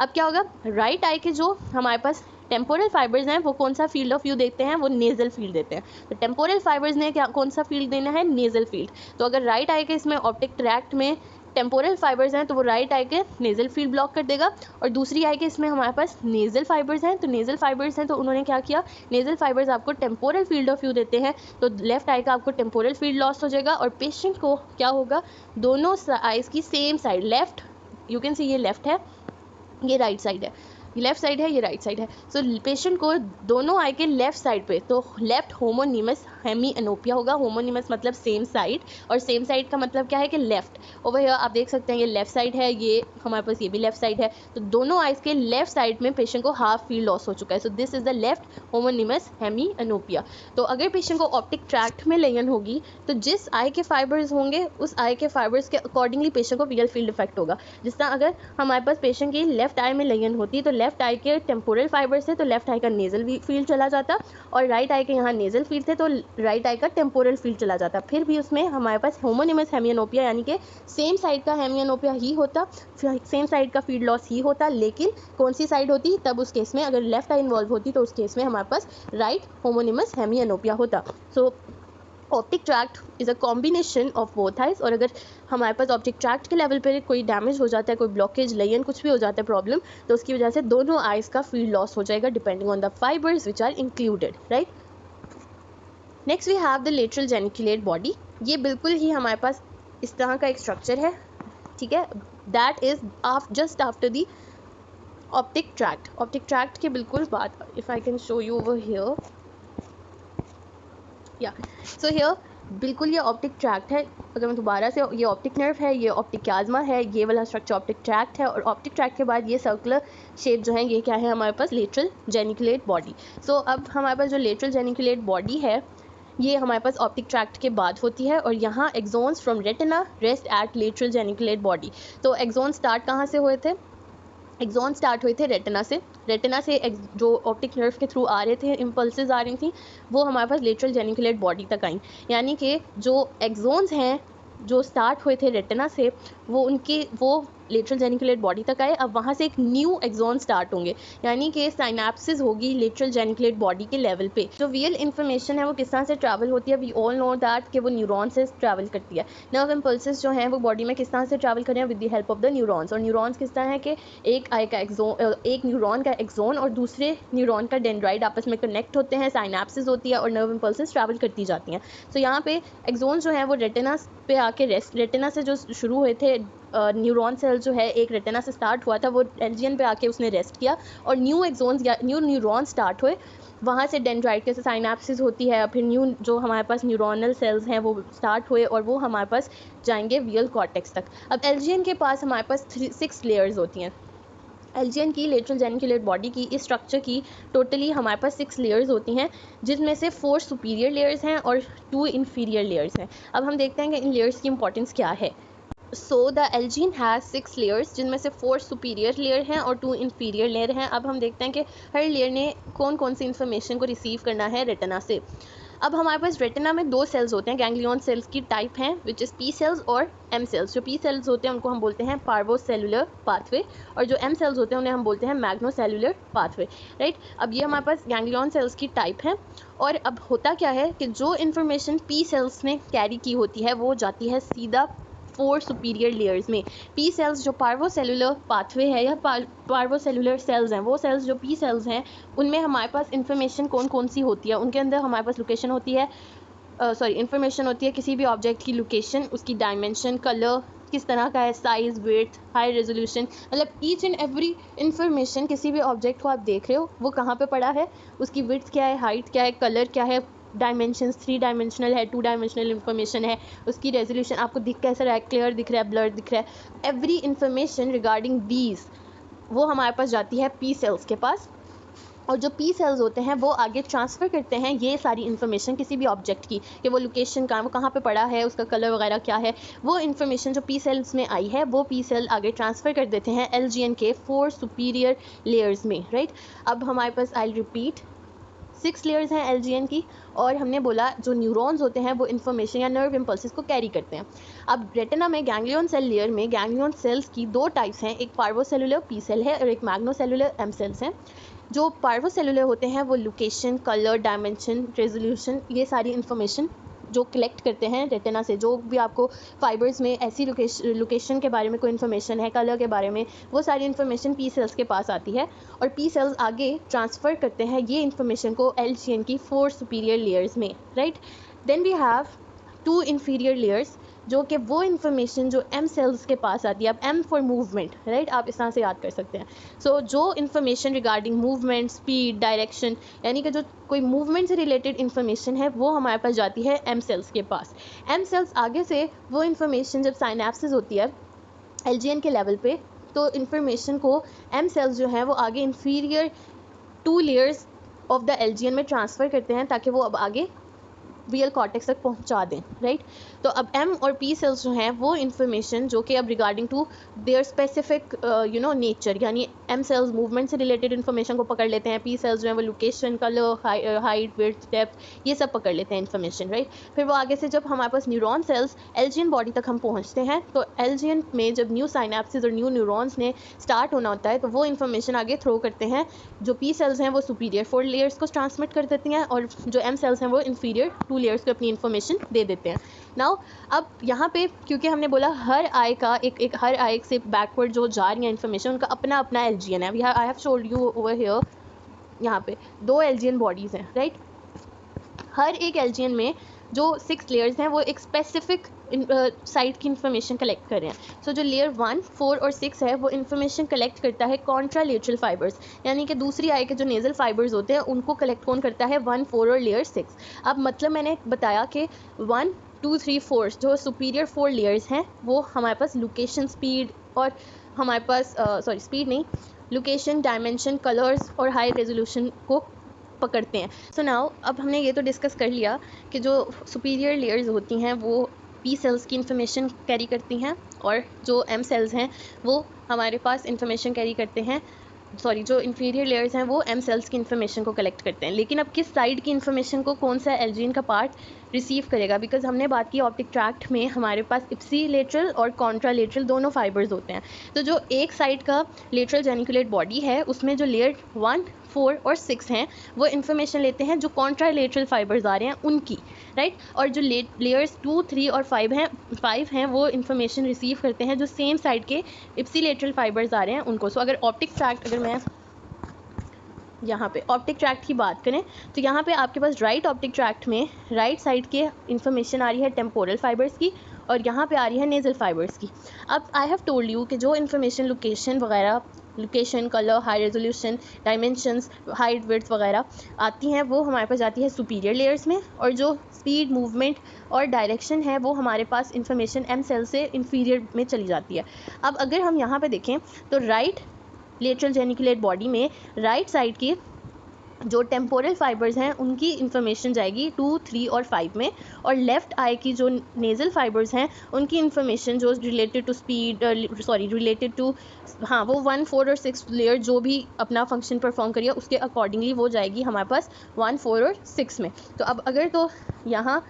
अब क्या होगा, राइट आई के जो हमारे पास टेम्पोरल फाइबर्स हैं वो कौन सा फील्ड ऑफ व्यू देखते हैं? वो नेजल फील्ड देते हैं। तो टेम्पोरल फाइबर्स ने क्या कौन सा फील्ड देना है? Nasal field. तो अगर राइट आई के इसमें ऑप्टिक ट्रैक्ट में टेम्पोरल फाइबर्स हैं तो वो राइट आई के नेजल फील्ड ब्लॉक कर देगा और दूसरी आई के इसमें हमारे पास नेजल फाइबर्स हैं, तो नेजल फाइबर्स हैं तो उन्होंने क्या किया, नेजल फाइबर्स आपको टेम्पोरल फील्ड ऑफ व्यू देते हैं, तो लेफ्ट आई का आपको टेम्पोरल फील्ड लॉस हो जाएगा और पेशेंट को क्या होगा, दोनों आइज़ की same side, left, you can see ये लेफ्ट है, ये राइट साइड है, ये लेफ्ट साइड है, ये राइट साइड है। सो पेशेंट को दोनों आई के लेफ्ट साइड पे, तो लेफ्ट होमोनिमस हेमी एनोपिया होगा। होमोनिमस मतलब सेम साइड और सेम साइड का मतलब क्या है कि लेफ्ट। ओवर हियर आप देख सकते हैं ये लेफ्ट साइड है, ये हमारे पास ये भी लेफ्ट साइड है, तो दोनों आइज के लेफ्ट साइड में पेशेंट को हाफ फील्ड लॉस हो चुका है। So this is the left homonymous hemianopia. तो अगर पेशेंट को ऑप्टिक ट्रैक्ट में लेयन होगी तो जिस आई के फाइबर्स होंगे उस आई के फाइबर्स के अकॉर्डिंगली पेशेंट को रियल फील्ड इफेक्ट होगा। जिस तरह अगर हमारे पास पेशेंट की लेफ्ट आई में लेयन होती तो लेफ्ट आई के टेम्पोरल फाइबर्स थे तो लेफ्ट आई का नेजल फील्ड चला जाता और राइट आई के यहाँ नेजल फील्ड थे तो राइट आई का टेम्पोरल फील्ड चला जाता। फिर भी उसमें हमारे पास होमोनिमस हेमियोनोपिया यानी कि सेम साइड का हेमियोनोपिया ही होता, सेम साइड का फील्ड लॉस ही होता, लेकिन कौन सी साइड होती तब उस केस में, अगर लेफ्ट आई इन्वॉल्व होती तो उस केस में हमारे पास राइट होमोनिमस हेमियोनोपिया होता। So optic tract is a combination of both eyes. और अगर हमारे पास ऑप्टिक ट्रैक्ट के लेवल पे कोई डैमेज हो जाता है, कोई ब्लॉकेज, लेयन, कुछ भी हो जाता है प्रॉब्लम, तो उसकी वजह से दोनों आइज का फील्ड लॉस हो जाएगा depending on the fibres which are included, right. Next we have the lateral geniculate body. ये बिल्कुल ही हमारे पास इस तरह का एक स्ट्रक्चर है, ठीक है, that is just after the optic tract. Optic tract के बिल्कुल बाद, if I can show you over here, या सो हियर बिल्कुल ये ऑप्टिक ट्रैक्ट है। अगर मैं दोबारा से, ये ऑप्टिक नर्व है, ये ऑप्टिक चियाज्मा है, ये वाला स्ट्रक्चर ऑप्टिक ट्रैक्ट है और ऑप्टिक ट्रैक्ट के बाद ये सर्कुलर शेप जो है ये क्या है हमारे पास, लेटरल जेनिकुलेट बॉडी। सो अब हमारे पास जो लेटरल जेनिकुलेट बॉडी है ये हमारे पास ऑप्टिक ट्रैक्ट के बाद होती है और यहाँ exons from retina rest at lateral geniculate body. तो एक्सोन स्टार्ट कहाँ से हुए थे? एक्सोन स्टार्ट हुए थे रेटिना से। रेटिना से जो ऑप्टिक नर्व के थ्रू आ रहे थे, इम्पल्सेस आ रही थी, वो हमारे पास लेटरल जेनिकुलेट बॉडी तक आई। यानी कि जो एक्सोन्स हैं जो स्टार्ट हुए थे रेटिना से, वो लेटरल जेनिकुलेट बॉडी तक आए, अब वहाँ से एक न्यू एक्सॉन स्टार्ट होंगे, यानी कि साइनेप्सिस होगी लेटरल जेनिकुलेट बॉडी के लेवल पे। जो रियल इन्फॉर्मेशन है वो किस तरह से ट्रैवल होती है, वी ऑल नो दैट कि वो न्यूरॉन से ट्रैवल करती है। नर्व इम्पल्सेस जो हैं वो बॉडी में किस तरह से ट्रैवल कर रहे हैं, with the help of the neurons. और न्यूरॉन्स किस तरह है कि एक आई का एक्सोन, एक न्यूरॉन का एक्सोन और दूसरे न्यूरॉन का डेंड्राइट आपस में कनेक्ट होते हैं, साइनेप्सिस होती है और नर्व इम्पल्सेस ट्रैवल करती जाती हैं। तो यहाँ पे एक्सोन जो है वो रेटिना पे आके रेस्ट, रेटिना से जो शुरू हुए थे न्यूरॉन सेल जो है एक रेटिना से स्टार्ट हुआ था, वो एलजीएन पे आके उसने रेस्ट किया और न्यू एक्सोन्स या न्यू न्यूरॉन स्टार्ट हुए। वहाँ से डेंड्राइट के साइनेप्सिस होती है, फिर न्यू जो हमारे पास न्यूरोनल सेल्स हैं वो स्टार्ट हुए और वो हमारे पास जाएंगे वियल कॉर्टेक्स तक। अब एलजीएन के पास हमारे पास 6 लेयर्स होती हैं। एलजीएन की लेटरल जेनिकुलेट बॉडी की इस स्ट्रक्चर की टोटली हमारे पास 6 लेयर्स होती हैं, जिसमें से 4 सुपीरियर लेयर्स हैं और 2 इन्फीरियर लेयर्स हैं। अब हम देखते हैं कि इन लेयर्स की इंपॉर्टेंस क्या है। सो द एलजीन हैज़ 6 लेयर्स, जिनमें से 4 सुपीरियर लेयर हैं और 2 इन्फीरियर लेयर हैं। अब हम देखते हैं कि हर लेयर ने कौन कौन सी इन्फॉर्मेशन को रिसीव करना है रेटिना से। अब हमारे पास रेटिना में 2 सेल्स होते हैं, गैंग्लियन सेल्स की टाइप हैं, विच इज़ पी सेल्स और एम सेल्स। जो पी सेल्स होते हैं उनको हम बोलते हैं पार्वोसेलुलर पाथवे, और जो एम सेल्स होते हैं उन्हें हम बोलते हैं मैग्नोसेलुलर पाथवे, राइट। अब ये हमारे पास गैंग्लियन सेल्स की टाइप है। और अब होता क्या है कि जो इन्फॉर्मेशन पी सेल्स ने कैरी की होती है वो जाती है सीधा 4 सुपीरियर लेयर्स में। पी सेल्स जो पार्वोसेलुलर पाथवे है या पार्वोसेलुलर सेल्स हैं, वो सेल्स जो पी सेल्स हैं उनमें हमारे पास इन्फॉर्मेशन कौन कौन सी होती है, उनके अंदर हमारे पास लोकेशन होती है, इन्फॉर्मेशन होती है किसी भी ऑब्जेक्ट की लोकेशन, उसकी डायमेंशन, कलर किस तरह का है, साइज़, विड्थ, हाई रेजोल्यूशन, मतलब ईच एंड एवरी इन्फॉर्मेशन किसी भी ऑब्जेक्ट को आप देख रहे हो वो कहाँ पे पड़ा है, उसकी विड्थ क्या है, हाइट क्या है, कलर क्या है, डायमेंशंस 3 डायमेंशनल है, 2 डायमेंशनल इन्फॉर्मेशन है, उसकी रेजोल्यूशन आपको दिख कैसा रहा है, क्लियर दिख रहा है, ब्लर दिख रहा है, एवरी इन्फॉर्मेशन रिगार्डिंग दीज वो हमारे पास जाती है पी सेल्स के पास। और जो पी सेल्स होते हैं वो आगे ट्रांसफ़र करते हैं ये सारी इन्फॉर्मेशन किसी भी ऑब्जेक्ट की, कि वो लोकेशन कहाँ, वो कहाँ पे पड़ा है, उसका कलर वगैरह क्या है, वो इन्फॉर्मेशन जो पी सेल्स में आई है वो पी सेल आगे ट्रांसफ़र कर देते हैं एलजीएन के 4 सुपीरियर लेयर्स में, राइट। अब हमारे पास आई रिपीट 6 लेयर्स हैं एलजीएन की, और हमने बोला जो न्यूरॉन्स होते हैं वो इन्फॉर्मेशन या नर्व इम्पल्सेस को कैरी करते हैं। अब रेटिना में गैंग्लियन सेल लेयर में गैंग्लियन सेल्स की 2 टाइप्स हैं, एक पार्वोसेलुलर पी सेल है और एक मैग्नोसेलुलर एम सेल्स हैं। जो पार्वोसेलुलर होते हैं वो लोकेशन, कलर, डायमेंशन, रेजोल्यूशन, ये सारी इन्फॉर्मेशन जो कलेक्ट करते हैं रेटिना से, जो भी आपको फाइबर्स में ऐसी लोकेशन के बारे में कोई इन्फॉर्मेशन है, कलर के बारे में, वो सारी इन्फॉर्मेशन पी सेल्स के पास आती है और पी सेल्स आगे ट्रांसफ़र करते हैं ये इन्फॉर्मेशन को एलजीएन की 4 सुपीरियर लेयर्स में, right. Then we have 2 inferior layers, जो कि वो इन्फॉर्मेशन जो एम सेल्स के पास आती है। अब एम फॉर मूवमेंट, राइट, आप इस तरह से याद कर सकते हैं। सो जो information regarding movement, speed, direction, यानी कि जो कोई मूवमेंट से रिलेटेड इन्फॉर्मेशन है वो हमारे पास जाती है एम सेल्स के पास। एम सेल्स आगे से वो इन्फॉर्मेशन जब साइनेप्सिस होती है एलजीएन के लेवल पे, तो इन्फॉर्मेशन को एम सेल्स जो हैं वो आगे inferior 2 layers of the LGN में ट्रांसफ़र करते हैं ताकि वो अब आगे वियल कॉर्टेक्स तक पहुंचा दें, राइट। तो अब एम और पी सेल्स जो हैं वो इन्फॉर्मेशन जो कि अब regarding to their specific nature, यानी एम सेल्स मूवमेंट से रिलेटेड इन्फॉर्मेशन को पकड़ लेते हैं, पी सेल्स जो हैं वो location, colour, height, width, depth, ये सब पकड़ लेते हैं इन्फॉर्मेशन, राइट। फिर वो आगे से जब हमारे पास न्यूरॉन सेल्स एलजीएन बॉडी तक हम पहुँचते हैं, तो एलजीएन में जब न्यू साइनेप्सिस और न्यू न्यूरॉन्स ने स्टार्ट होना होता है तो वो इन्फॉर्मेशन आगे थ्रो करते हैं, जो पी सेल्स हैं वो सुपीरियर 4 लेयर्स को ट्रांसमिट कर देती हैं और जो एम सेल्स हैं वो इन्फीरियर 2 लेयर्स को अपनी इन्फॉर्मेशन दे देते हैं। नाउ अब यहाँ पे क्योंकि हमने बोला हर आई का एक हर आई से बैकवर्ड जो जा रही है इन्फॉर्मेशन उनका अपना अपना एलजीएन है। I have showed you over here, यहाँ पे 2 एलजीएन बॉडीज़ हैं, राइट। हर एक एलजीएन में जो 6 लेयर्स हैं वो एक स्पेसिफिक साइट की इन्फॉर्मेशन कलेक्ट कर रहे हैं। सो जो लेयर 1, 4 और 6 है वो इन्फॉर्मेशन कलेक्ट करता है कॉन्ट्रालेटरल फाइबर्स, यानी कि दूसरी आई के जो नेजल फाइबर्स होते हैं उनको कलेक्ट कौन करता है, 1, 4 और लेयर 6। अब मतलब मैंने बताया कि 1, 2, 3, 4 जो सुपीरियर 4 लेयर्स हैं वो हमारे पास लोकेशन, स्पीड और हमारे पास स्पीड नहीं, लोकेशन, डायमेंशन, कलर्स और हाई रेजोल्यूशन को पकड़ते हैं। सो नाउ अब हमने ये तो डिस्कस कर लिया कि जो सुपीरियर लेयर्स होती हैं वो पी सेल्स की इन्फॉर्मेशन कैरी करती हैं और जो एम सेल्स हैं वो हमारे पास इन्फॉर्मेशन कैरी करते हैं सॉरी जो इंफीरियर लेयर्स हैं वो एम सेल्स की इन्फॉर्मेशन को कलेक्ट करते हैं, लेकिन अब किस साइड की इन्फॉर्मेशन को कौन सा एल्जीन का पार्ट रिसीव करेगा, बिकॉज हमने बात की ऑप्टिक ट्रैक्ट में हमारे पास इप्सीलेटरल और कॉन्ट्रालेटरल दोनों फाइबर्स होते हैं। तो जो एक साइड का लेटरल जेनिकुलेट बॉडी है उसमें जो लेयर 1, 4 और 6 हैं वो इन्फॉर्मेशन लेते हैं जो कॉन्ट्रालेटरल फाइबर्स आ रहे हैं उनकी, राइट। और जो लेयर्स 2, 3 और 5 हैं वो इन्फॉर्मेशन रिसीव करते हैं जो सेम साइड के इप्सीलेटरल फाइबर्स आ रहे हैं उनको। सो अगर ऑप्टिक ट्रैक्ट, अगर मैं यहाँ पे ऑप्टिक ट्रैक्ट की बात करें तो यहाँ पे आपके पास राइट ऑप्टिक ट्रैक्ट में राइट साइड के इन्फॉर्मेशन आ रही है टेम्पोरल फाइबर्स की और यहाँ पे आ रही है नेजल फाइबर्स की। अब आई हैव टोल्ड यू कि जो इन्फॉर्मेशन लोकेशन वगैरह, location, colour, high resolution, dimensions, height, width वगैरह आती हैं वो हमारे पास जाती है सुपीरियर लेयर्स में, और जो स्पीड, मूवमेंट और डायरेक्शन है वो हमारे पास इन्फॉर्मेशन एम सेल से इन्फीरियर में चली जाती है। अब अगर हम यहाँ पे देखें तो राइट लेटरल जेनिकुलेट बॉडी में राइट साइड की जो टेम्पोरल फाइबर्स हैं उनकी इन्फॉर्मेशन जाएगी 2, 3 और 5 में, और लेफ़्ट आई की जो नेज़ल फाइबर्स हैं उनकी इन्फॉर्मेशन जो related to speed, related to वो 1, 4 और 6 लेयर जो भी अपना फंक्शन परफॉर्म करिए उसके अकॉर्डिंगली वो जाएगी हमारे पास 1, 4 और 6 में। तो अब अगर तो यहाँ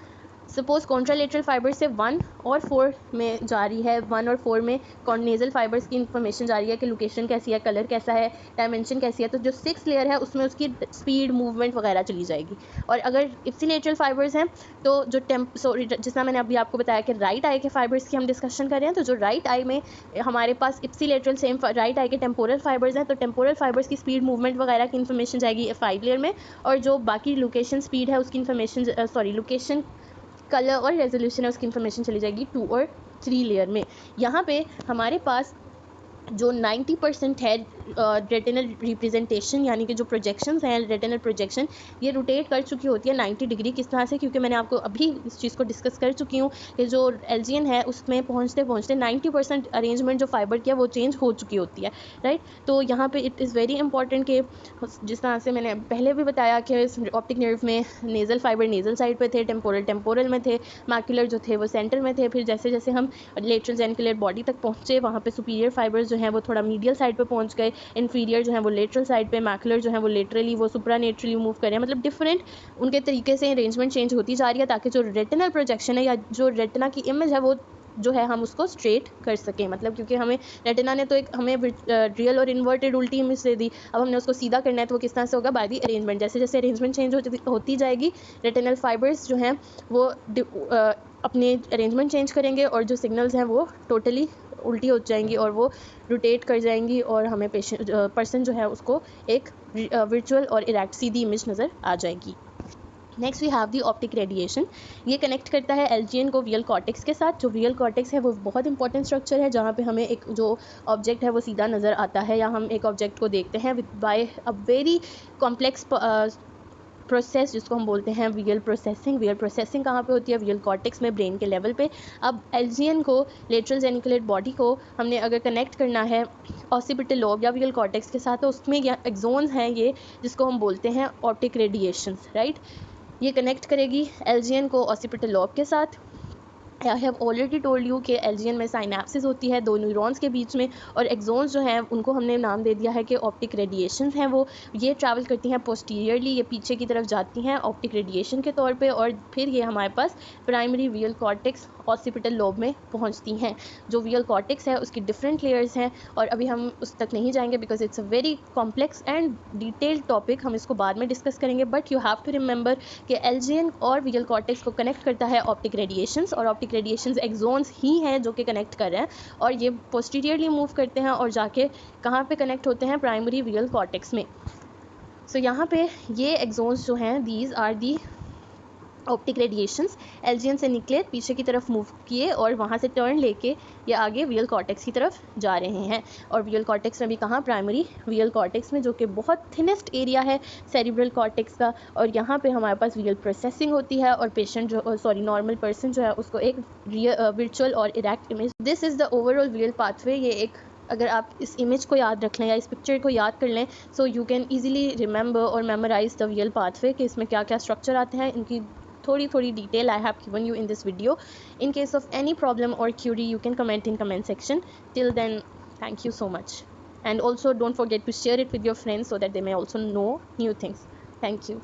सपोज़ कॉन्ट्रालेटरल फाइबर से 1 और 4 में जा रही है, 1 और 4 में नेजल फाइबर्स की इन्फॉर्मेशन जा रही है कि लोकेशन कैसी है, कलर कैसा है, डायमेंशन कैसी है, तो जो 6 लेयर है उसमें उसकी स्पीड, मूवमेंट वगैरह चली जाएगी। और अगर इप्सीलेटरल फाइबर्स हैं तो जो जितना मैंने अभी आपको बताया कि राइट आई के फाइबर्स की हम डिस्कशन कर रहे हैं, तो जो राइट आई में हमारे पास इप्सीलेटरल सेम राइट आई के टेम्पोरल फाइबर्स हैं, तो टेम्पोरल फाइबर्स की स्पीड, मूवमेंट वगैरह की इन्फॉर्मेशन जाएगी 5 लेयर में, और जो बाकी लोकेशन, स्पीड है उसकी इन्फॉर्मेशन, लोकेशन, कलर और रेजोल्यूशन है उसकी इन्फॉर्मेशन चली जाएगी 2 और 3 लेयर में। यहाँ पे हमारे पास जो 90% है रेटिनल रिप्रेजेंटेशन, यानी कि जो प्रोजेक्शंस हैं, रेटिनल प्रोजेक्शन, ये रोटेट कर चुकी होती है 90 डिग्री। किस तरह से, क्योंकि मैंने आपको अभी इस चीज़ को डिस्कस कर चुकी हूँ कि जो एलजीएन है उसमें पहुँचते पहुँचते 90% अरेंजमेंट जो फाइबर की है वो चेंज हो चुकी होती है, राइट। तो यहाँ पे इट इज़ वेरी इंपॉर्टेंट कि जिस तरह से मैंने पहले भी बताया कि ऑप्टिक नर्व में नेज़ल फाइबर नेज़ल साइड पे थे, टेम्पोरल में थे, मैक्युलर जो थे वो सेंटर में थे, फिर जैसे जैसे हम लेटरल जेनिकुलेट बॉडी तक पहुँचे वहाँ पे सुपीरियर फाइबर्स जो हैं वो थोड़ा मीडियल साइड पे पहुँच गए, इन्फीरियर जो है वो लेटरल साइड पे, मैक्युलर जो है वो लेटरली, वो सुप्रानेटरली मूव कर रहे हैं। मतलब डिफरेंट उनके तरीके से अरेंजमेंट चेंज होती जा रही है ताकि जो रेटिनल प्रोजेक्शन है या जो रेटिना की इमेज है वो जो है हम उसको स्ट्रेट कर सकें। मतलब क्योंकि हमें रेटिना ने तो एक हमें रियल और इन्वर्टेड उल्टी इमेज दे दी, अब हमने उसको सीधा करना है तो वो किस तरह से होगा, बाय दी अरेंजमेंट। जैसे जैसे अरेंजमेंट चेंज होती जाएगी रेटिनल फाइबर्स जो हैं वो अपने अरेंजमेंट चेंज करेंगे और जो सिग्नल्स हैं वो टोटली उल्टी हो जाएंगी और वो रोटेट कर जाएंगी और हमें पर्सन जो है उसको एक वर्चुअल और इरेक्ट सीधी इमेज नज़र आ जाएगी। Next we have the optic radiation. ये कनेक्ट करता है एलजीएन को वियल कॉर्टेक्स के साथ। जो वियल कॉर्टेक्स है वो बहुत इंपॉर्टेंट स्ट्रक्चर है जहाँ पे हमें एक जो ऑब्जेक्ट है वो सीधा नज़र आता है या हम एक ऑब्जेक्ट को देखते हैं by a very complex process जिसको हम बोलते हैं वियल प्रोसेसिंग। वियल प्रोसेसिंग कहाँ पे होती है, वियल कॉर्टेक्स में, ब्रेन के लेवल पे। अब एलजीएन को, लेटरल जेनिकुलेट बॉडी को हमने अगर कनेक्ट करना है ऑसिपिटल लोब या वियल कॉर्टेक्स के साथ, तो उसमें एक्सोन्स हैं ये जिसको हम बोलते हैं ऑप्टिक रेडिएशंस, राइट। ये कनेक्ट करेगी एलजीएन को ऑसिपिटल लोब के साथ। आई हैव ऑलरेडी टोल्ड यू कि एलजीएन में साइनेप्सिस होती है दो न्यूरॉन्स के बीच में, और एक्सोन्स जो हैं उनको हमने नाम दे दिया है कि ऑप्टिक रेडिएशंस हैं। वो ये ट्रैवल करती हैं पोस्टीरियरली, ये पीछे की तरफ जाती हैं ऑप्टिक रेडिएशन के तौर पे, और फिर ये हमारे पास primary visual cortex occipital lobe में पहुंचती हैं। जो वियल कॉर्टेक्स है उसकी डिफरेंट लेयर्स हैं और अभी हम उस तक नहीं जाएंगे because it's a very complex and detailed topic, हम इसको बाद में डिस्कस करेंगे। But you have to remember कि एलजीएन और वियल कॉर्टेक्स को कनेक्ट करता है ऑप्टिक रेडिएशंस, और ऑप्टिक रेडिएशंस एक्सोन्स ही हैं जो कि कनेक्ट कर रहे हैं, और ये पोस्टीरियरली मूव करते हैं और जाके कहाँ पे कनेक्ट होते हैं, प्राइमरी वियल कॉर्टेक्स में। सो यहाँ पे ये एक्सोन्स जो हैं these are the optic radiations. LGN से निकले, पीछे की तरफ मूव किए और वहाँ से टर्न लेके ये आगे वियल कॉर्टेक्स की तरफ जा रहे हैं। और वियल कॉर्टेक्स में भी कहाँ, प्राइमरी वियल कॉर्टेक्स में, जो कि बहुत थिनेस्ट एरिया है सेरिब्रल कॉर्टेक्स का, और यहाँ पे हमारे पास वियल प्रोसेसिंग होती है और पेशेंट जो नॉर्मल पर्सन जो है उसको एक वर्चुअल और erect image. This is the overall vial pathway. ये एक, अगर आप इस इमेज को याद रख लें या इस पिक्चर को याद कर लें, so you can easily remember और मेमोराइज द वियल पाथवे कि इसमें क्या क्या स्ट्रक्चर आते हैं। इनकी थोड़ी detail I have given you in this video. In case of any problem or query, you can comment in comment section. Till then, thank you so much. and also don't forget to share it with your friends so that they may also know new things. Thank you.